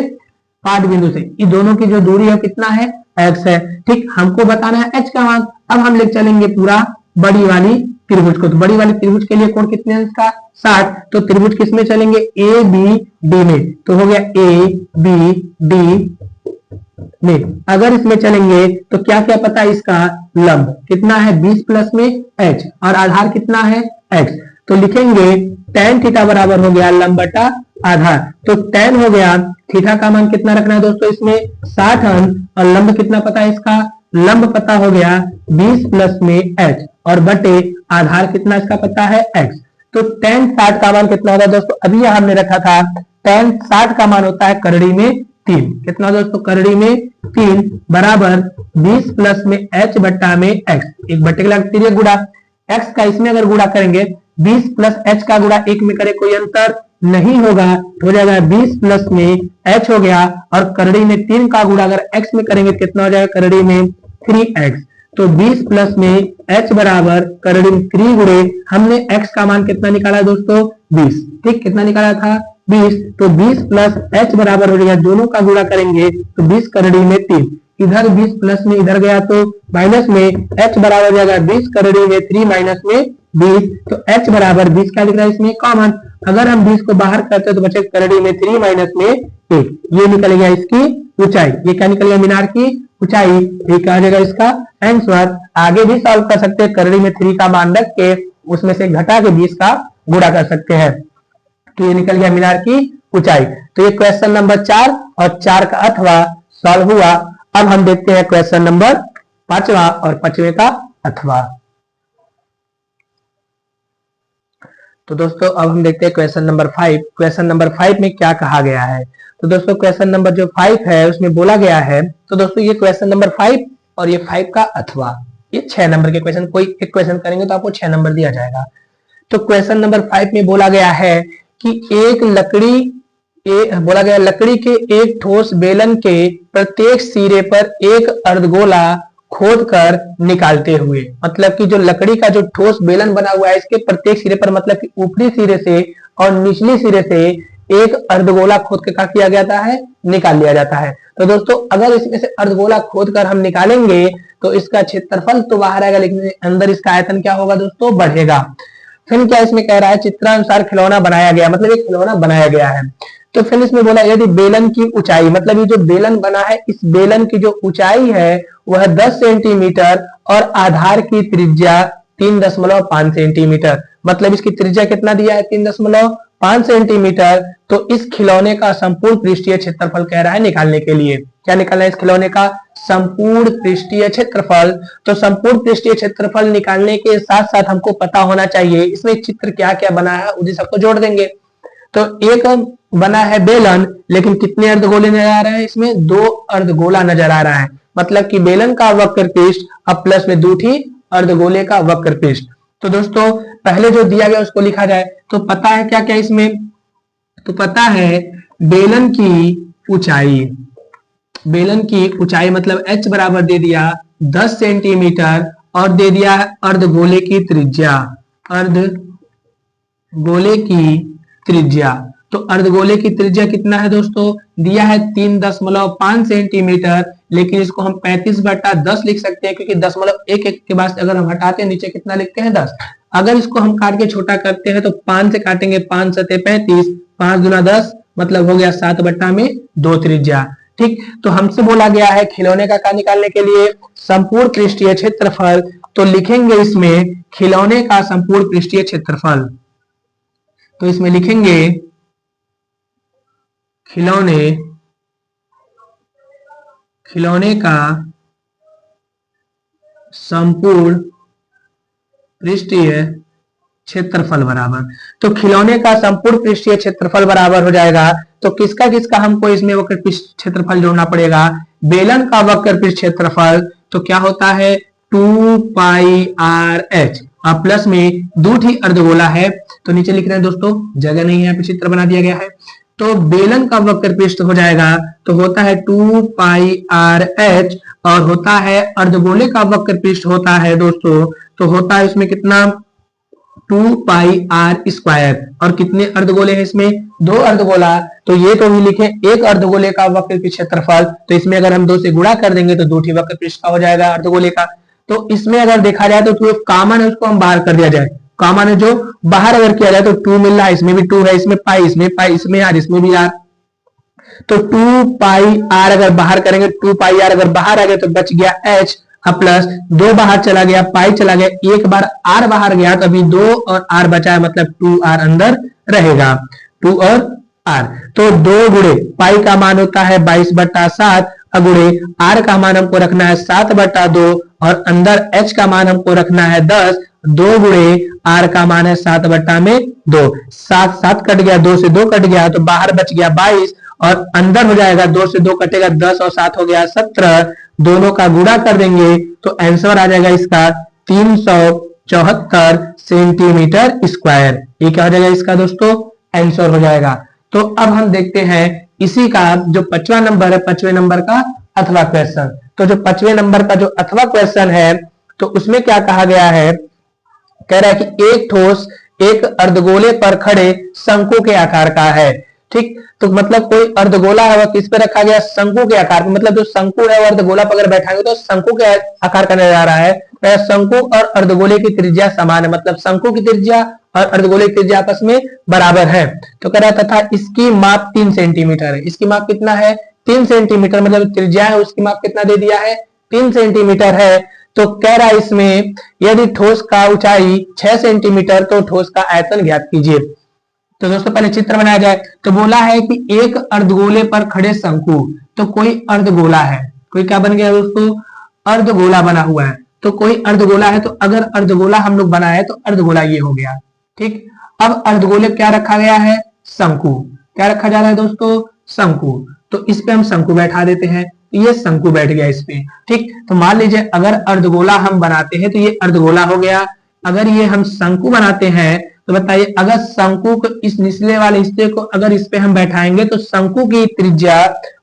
पाद बिंदु से ये दोनों की जो दूरी है कितना है, x है। ठीक, हमको बताना है h का मान। अब हम ले चलेंगे पूरा बड़ी वाली त्रिभुज को, तो बड़ी वाली त्रिभुज के लिए कोण कितने अंश का, 60। तो त्रिभुज किसमें चलेंगे, a b d में, तो हो गया a b d में। अगर इसमें चलेंगे तो क्या क्या पता है, इसका लंब कितना है 20 प्लस में h, और आधार कितना है x। तो लिखेंगे tan थीटा बराबर हो गया लंब बटा आधार। तो tan हो गया, थीटा का मान कितना रखना है दोस्तों इसमें 60 अंश, और लंब कितना पता है इसका, लंब पता हो गया 20 प्लस में h, और बटे आधार कितना इसका पता है x। तो tan 60 का मान कितना होगा दोस्तों, अभी हमने रखा था tan 60 का मान होता है करड़ी में 3, कितना दोस्तों, करड़ी में 3 बराबर 20 प्लस में h बट्टा में x, एक बट्टे के लगती है गुणा, x का इसमें अगर गुणा करेंगे 20 प्लस h का गुणा 1 में करे कोई अंतर नहीं होगा, हो जाएगा 20 प्लस में h हो गया, और करड़ी में 3 का गुणा अगर x में करेंगे कितना हो जाएगा, करड़ी में 3x। तो 20 प्लस में h बराबर करड़ी में 3 गुणे, हमने x का मान कितना निकाला है दोस्तों 20। ठीक, कितना निकाला था 20। तो 20 प्लस h बराबर हो जाएगा, दोनों का गुणा करेंगे तो 20 करड़ी में 3, इधर 20 प्लस में इधर गया तो माइनस में, h बराबर हो जाएगा 20 करड़ी में 3 माइनस में 20। तो h बराबर 20 क्या लिख रहा है इसमें कॉमन, अगर हम 20 को बाहर करते हैं तो बचे करड़ी में 3 माइनस में 1, ये निकल गया इसकी ऊंचाई। ये क्या निकल गया, मीनार की ऊंचाई। ये क्या आ जाएगा इसका आंसर। आगे भी सॉल्व कर सकते हैं, करड़ी में 3 का मान रख के उसमें से घटा के 20 का गुणा कर सकते हैं। तो ये निकल गया मीनार की ऊंचाई। तो ये क्वेश्चन नंबर 4 और 4 का अथवा सॉल्व हुआ। अब हम देखते हैं क्वेश्चन नंबर 5वां और 5वें का अथवा। तो दोस्तों अब हम देखते हैं क्वेश्चन नंबर 5। क्वेश्चन नंबर 5 में क्या कहा गया है। तो दोस्तों क्वेश्चन नंबर जो 5 है उसमें बोला गया है, तो दोस्तों ये क्वेश्चन नंबर 5 और ये 5 का अथवा, ये 6 नंबर के क्वेश्चन, कोई एक क्वेश्चन करेंगे तो आपको 6 नंबर दिया जाएगा। तो क्वेश्चन नंबर 5 में बोला गया है कि बोला गया लकड़ी के एक ठोस बेलन के प्रत्येक सिरे पर एक अर्धगोला खोद कर निकालते हुए, मतलब कि जो लकड़ी का जो ठोस बेलन बना हुआ है इसके प्रत्येक सिरे पर, मतलब कि ऊपरी सिरे से और निचली सिरे से एक अर्धगोला खोद के क्या किया जाता है, निकाल लिया जाता है। तो दोस्तों अगर इसमें से अर्धगोला खोद कर हम निकालेंगे तो इसका क्षेत्रफल तो बाहर आएगा, लेकिन अंदर इसका आयतन क्या होगा दोस्तों, बढ़ेगा। फिर क्या इसमें कह रहा है, चित्रानुसार खिलौना बनाया गया, मतलब एक खिलौना बनाया गया है। तो फिर इसमें बोला यदि बेलन की ऊंचाई, मतलब ये जो बेलन बना है इस बेलन की जो ऊंचाई है वह 10 सेंटीमीटर और आधार की त्रिज्या 3.5 सेंटीमीटर, मतलब इसकी त्रिज्या कितना दिया है, 3.5 सेंटीमीटर। तो इस खिलौने का संपूर्ण पृष्ठीय क्षेत्रफल कह रहा है निकालने के लिए। क्या निकालना है इस खिलौने का, संपूर्ण पृष्ठीय क्षेत्रफल। तो संपूर्ण पृष्ठीय क्षेत्रफल निकालने के साथ साथ हमको पता होना चाहिए इसमें चित्र क्या क्या बना है, उसी सबको जोड़ देंगे। तो एक बना है बेलन, लेकिन कितने अर्धगोले नजर आ रहे हैं, इसमें 2 अर्धगोला नजर आ रहा है, मतलब कि बेलन का वक्र पृष्ठ अब प्लस में दूठी अर्धगोले का वक्र पृष्ठ। तो दोस्तों पहले जो दिया गया उसको लिखा जाए। तो पता है क्या क्या इसमें, तो पता है बेलन की ऊंचाई, बेलन की ऊंचाई मतलब h बराबर दे दिया 10 सेंटीमीटर और दे दिया है अर्धगोले की त्रिज्या, अर्धगोले की त्रिज्या। तो अर्धगोले की त्रिज्या कितना है दोस्तों, दिया है 3.5 सेंटीमीटर, लेकिन इसको हम 35/10 लिख सकते हैं, क्योंकि 10.1 के बाद अगर हम हटाते हैं नीचे कितना लिखते हैं 10। अगर इसको हम काट के छोटा करते हैं तो 5 से काटेंगे, 5 सते 35, 5 दूना 10, मतलब हो गया 7/2 त्रिज्या। ठीक, तो हमसे बोला गया है खिलौने का क्या निकालने के लिए, संपूर्ण पृष्ठीय क्षेत्रफल। तो लिखेंगे इसमें खिलौने का संपूर्ण पृष्ठीय क्षेत्रफल। तो इसमें लिखेंगे खिलौने का संपूर्ण पृष्ठीय क्षेत्रफल बराबर, तो खिलौने का संपूर्ण पृष्ठीय क्षेत्रफल बराबर हो जाएगा। तो किसका किसका हमको इसमें वक्र पृष्ठ क्षेत्रफल जोड़ना पड़ेगा, बेलन का वक्र पृष्ठ क्षेत्रफल तो क्या होता है 2πr/h, और प्लस में दूठी अर्धगोला है तो नीचे लिख रहे हैं दोस्तों, जगह नहीं है, यहाँ पे चित्र बना दिया गया है। तो बेलन का वक्र पृष्ठ हो जाएगा तो होता है 2πr/h, और होता है अर्धगोले का वक्र पृष्ठ होता है दोस्तों, तो होता है इसमें कितना 2πr²। और कितने अर्धगोले हैं इसमें, 2 अर्धगोला। तो ये तो भी लिखे एक अर्धगोले का वक्र पृष्ठ क्षेत्रफल, तो इसमें अगर हम 2 से गुणा कर देंगे तो दूठी वक्र पृष्ठ का हो जाएगा अर्धगोले का। तो इसमें अगर देखा जाए तो 2 कॉमन है, उसको हम बाहर कर दिया जाए, कॉमन है जो बाहर अगर किया जाए तो 2 मिल रहा है, इसमें भी 2 है, इसमें पाई, इसमें पाई, इसमें r, इसमें भी r। तो 2πr अगर बाहर करेंगे, 2πr अगर बाहर आ गया तो बच गया h, अब प्लस 2 बाहर चला गया, पाई चला गया, एक बार r बाहर गया तो अभी 2 और r बचा है, मतलब 2r अंदर रहेगा, 2 और r। तो 2 गुणे पाई का मान होता है 22/7, गुणे r का मान हमको रखना है 7/2, और अंदर h का मान हमको रखना है 10। 2 गुणे r का मान है 7/2, 7 7 कट गया, 2 से 2 कट गया तो बाहर बच गया 22, और अंदर हो जाएगा 2 से 2 कटेगा 10 और 7 हो गया 17, दोनों का गुणा कर देंगे तो आंसर आ जाएगा इसका 374 सेंटीमीटर स्क्वायर। ये क्या हो जाएगा इसका दोस्तों, आंसर हो जाएगा। तो अब हम देखते हैं इसी का जो 5वां नंबर है, 5वें नंबर का अथवा क्वेश्चन। तो जो 5वें नंबर का जो अथवा क्वेश्चन है तो उसमें क्या कहा गया है, कह रहा है कि एक ठोस एक अर्धगोले पर खड़े शंकु के आकार का है। ठीक, तो मतलब कोई अर्धगोला है वह किस पे रखा गया, शंकु के आकार में, मतलब जो शंकु है वो अर्धगोला पर अगर बैठाएंगे तो शंकु के आकार का नजर आ रहा है। शंकु और अर्धगोले की त्रिज्या समान है, मतलब शंकु की त्रिज्या और अर्धगोले की त्रिज्या आपस में बराबर है। तो कह रहा है तथा इसकी माप 3 सेंटीमीटर है, इसकी माप कितना है 3 सेंटीमीटर, मतलब त्रिज्या है उसकी माप कितना दे दिया है 3 सेंटीमीटर है। तो कह रहा है इसमें यदि ठोस का ऊंचाई 6 सेंटीमीटर तो ठोस का आयतन ज्ञात कीजिए। तो दोस्तों पहले चित्र बनाया जाए। तो बोला है कि एक अर्धगोले पर खड़े शंकु, तो कोई अर्धगोला है, कोई क्या बन गया दोस्तों, अर्धगोला बना हुआ है। तो कोई अर्धगोला है, तो अगर अर्धगोला हम लोग बनाए तो अर्धगोला ये हो गया। ठीक, अब अर्धगोले क्या रखा गया है, शंकु। क्या रखा जा रहा है दोस्तों, शंकु। तो इस पे हम शंकु बैठा देते हैं, ये शंकु बैठ गया इस पे। ठीक, तो मान लीजिए अगर अर्धगोला हम बनाते हैं तो ये अर्धगोला हो गया। अगर ये हम शंकु बनाते हैं तो बताइए, अगर शंकु को इस निचले वाले हिस्से को अगर इस पे हम बैठाएंगे तो शंकु की त्रिज्या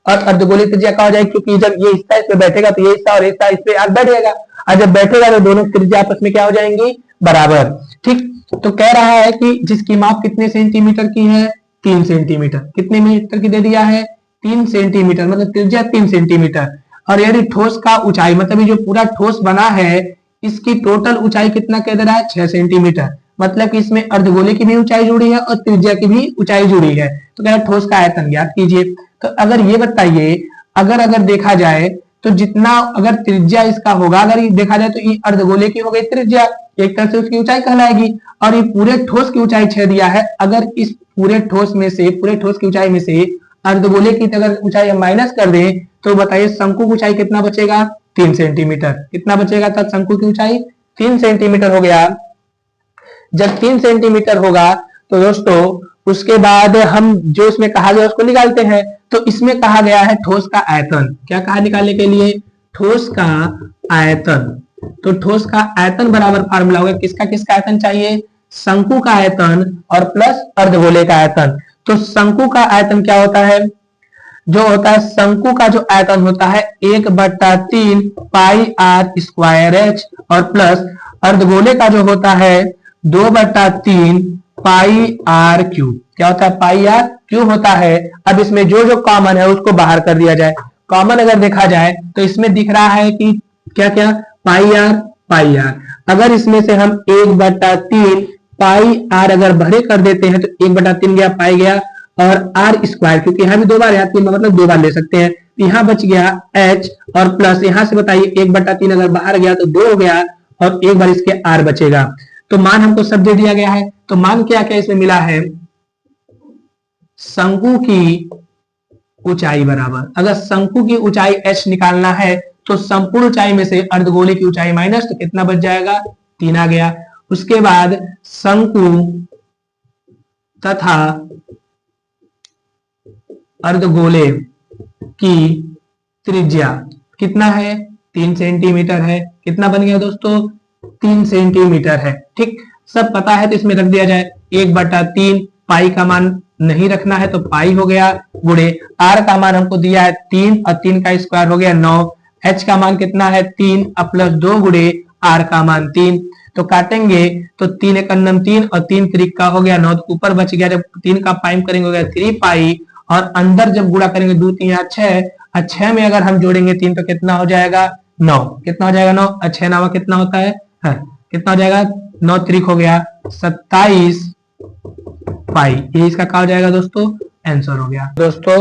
और अर्धगोले की त्रिज्या क्या हो जाएगी, क्योंकि जब ये हिस्सा इस पे बैठेगा तो ये हिस्सा और हिस्सा इस पे बैठेगा, और जब बैठेगा तो दोनों त्रिज्या आपस में क्या हो जाएंगी, बराबर। ठीक, तो कह रहा है कि जिसकी माप कितने सेंटीमीटर की है, 3 सेंटीमीटर। कितने मीटर की दे दिया है? 3 सेंटीमीटर, मतलब त्रिज्या 3 सेंटीमीटर। और यदि ठोस का ऊंचाई, मतलब ये जो पूरा ठोस बना है इसकी टोटल ऊंचाई कितना कह दे रहा है? 6 सेंटीमीटर। मतलब कि इसमें अर्धगोले की भी ऊंचाई जुड़ी है और त्रिज्या की भी ऊंचाई जुड़ी है। तो कह रहा है ठोस का आयतन ज्ञात कीजिए। तो अगर ये बताइए, अगर अगर देखा जाए तो जितना अगर त्रिज्या इसका होगा, अगर ये देखा जाए तो ये अर्धगोले की हो गई त्रिज्या, एक तरह से उसकी ऊंचाई कहलाएगी। और ये पूरे ठोस की ऊंचाई 6 दिया है। अगर इस पूरे ठोस में से, पूरे ठोस की ऊंचाई में से अर्धगोले की अगर ऊंचाई हम माइनस कर दें तो बताइए शंकु की ऊंचाई कितना बचेगा? 3 सेंटीमीटर। कितना बचेगा? तब शंकु की ऊंचाई 3 सेंटीमीटर हो गया। जब 3 सेंटीमीटर होगा तो दोस्तों उसके बाद हम जो इसमें कहा गया उसको निकालते हैं। तो इसमें कहा गया है ठोस का आयतन। क्या कहा निकालने के लिए? ठोस का आयतन। तो ठोस का आयतन बराबर फार्मूला होगा, किसका किसका आयतन चाहिए? शंकु का आयतन और प्लस अर्धगोले का आयतन। तो शंकु का आयतन क्या होता है? जो होता है शंकु का जो आयतन होता है 1/3 पाई आर स्क्वायर एच, और प्लस अर्धगोले का जो होता है 2/3 पाई आर क्यू। क्या होता है? पाई आर क्यू होता है। अब इसमें जो जो कॉमन है उसको बाहर कर दिया जाए। कॉमन अगर देखा जाए तो इसमें दिख रहा है कि क्या क्या? पाई आर, पाई आर। अगर इसमें से हम 1/3 पाई आर अगर बड़े कर देते हैं तो 1/3 गया, पाई गया, और आर स्क्वायर, क्योंकि यहाँ भी 2 बार है मतलब 2 बार ले सकते हैं। यहाँ बच गया एच, और प्लस यहाँ से बताइए 1/3 अगर बाहर गया तो 2 हो गया, और एक बार इसके आर बचेगा। तो मान हमको सब दे दिया गया है। तो मान क्या क्या इसमें मिला है? शंकु की ऊंचाई बराबर, अगर शंकु की ऊंचाई h निकालना है तो संपूर्ण ऊंचाई में से अर्धगोले की ऊंचाई माइनस, तो कितना बच जाएगा? 3 आ गया। उसके बाद शंकु तथा अर्धगोले की त्रिज्या कितना है? 3 सेंटीमीटर है। कितना बन गया दोस्तों? 3 सेंटीमीटर है। ठीक, सब पता है तो इसमें रख दिया जाए 1/3, पाई का मान नहीं रखना है तो पाई हो गया, गुणे आर का मान हमको दिया है 3, और 3 का स्क्वायर हो गया 9। एच का मान कितना है? 3, और प्लस 2 गुणे आर का मान 3। तो काटेंगे तो 3 एक 3 और 3 3 का हो गया 9, तो ऊपर बच गया, जब 3 का पाई करेंगे हो गया 3 पाई, और अंदर जब गुणा करेंगे 2 3 6, और 6 में अगर हम जोड़ेंगे 3 तो कितना हो जाएगा? 9। कितना हो जाएगा? 9। 6 9 कितना होता है? कितना हो जाएगा? 9 3 हो गया 27 पाई। ये इसका क्या हो जाएगा दोस्तों? आंसर हो गया। दोस्तों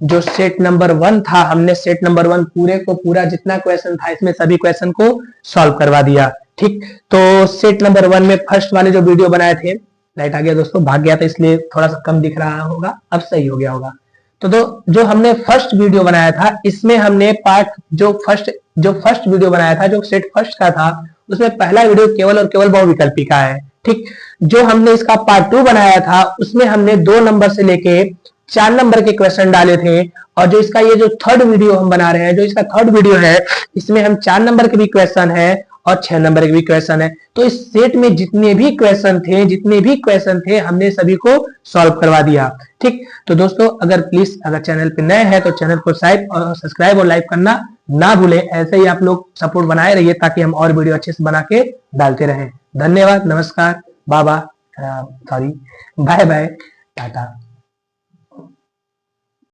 जो सेट नंबर 1 था, हमने सेट नंबर 1 पूरे को पूरा जितना क्वेश्चन था इसमें सभी क्वेश्चन को सॉल्व करवा दिया। ठीक, तो सेट नंबर 1 में फर्स्ट वाले जो वीडियो बनाए थे, लाइट आ गया दोस्तों, भाग गया था इसलिए थोड़ा सा कम दिख रहा होगा, अब सही हो गया होगा। तो जो हमने फर्स्ट वीडियो बनाया था इसमें हमने जो फर्स्ट वीडियो बनाया था, जो सेट फर्स्ट का था, उसमें पहला वीडियो केवल और केवल बहुविकल्पी का है। ठीक, जो हमने इसका पार्ट 2 बनाया था उसमें हमने 2 नंबर से लेके 4 नंबर के क्वेश्चन डाले थे, और जो इसका ये जो थर्ड वीडियो हम बना रहे हैं, जो इसका थर्ड वीडियो है, इसमें हम 4 नंबर के भी क्वेश्चन है और 6 नंबर के भी क्वेश्चन है। तो इस सेट में जितने भी क्वेश्चन थे हमने सभी को सॉल्व करवा दिया। ठीक, तो दोस्तों अगर चैनल पे नए हैं तो चैनल को सब्सक्राइब और लाइक करना ना भूलें। ऐसे ही आप लोग सपोर्ट बनाए रहिए ताकि हम और वीडियो अच्छे से बना के डालते रहें। धन्यवाद, नमस्कार, बाय बाय, टाटा।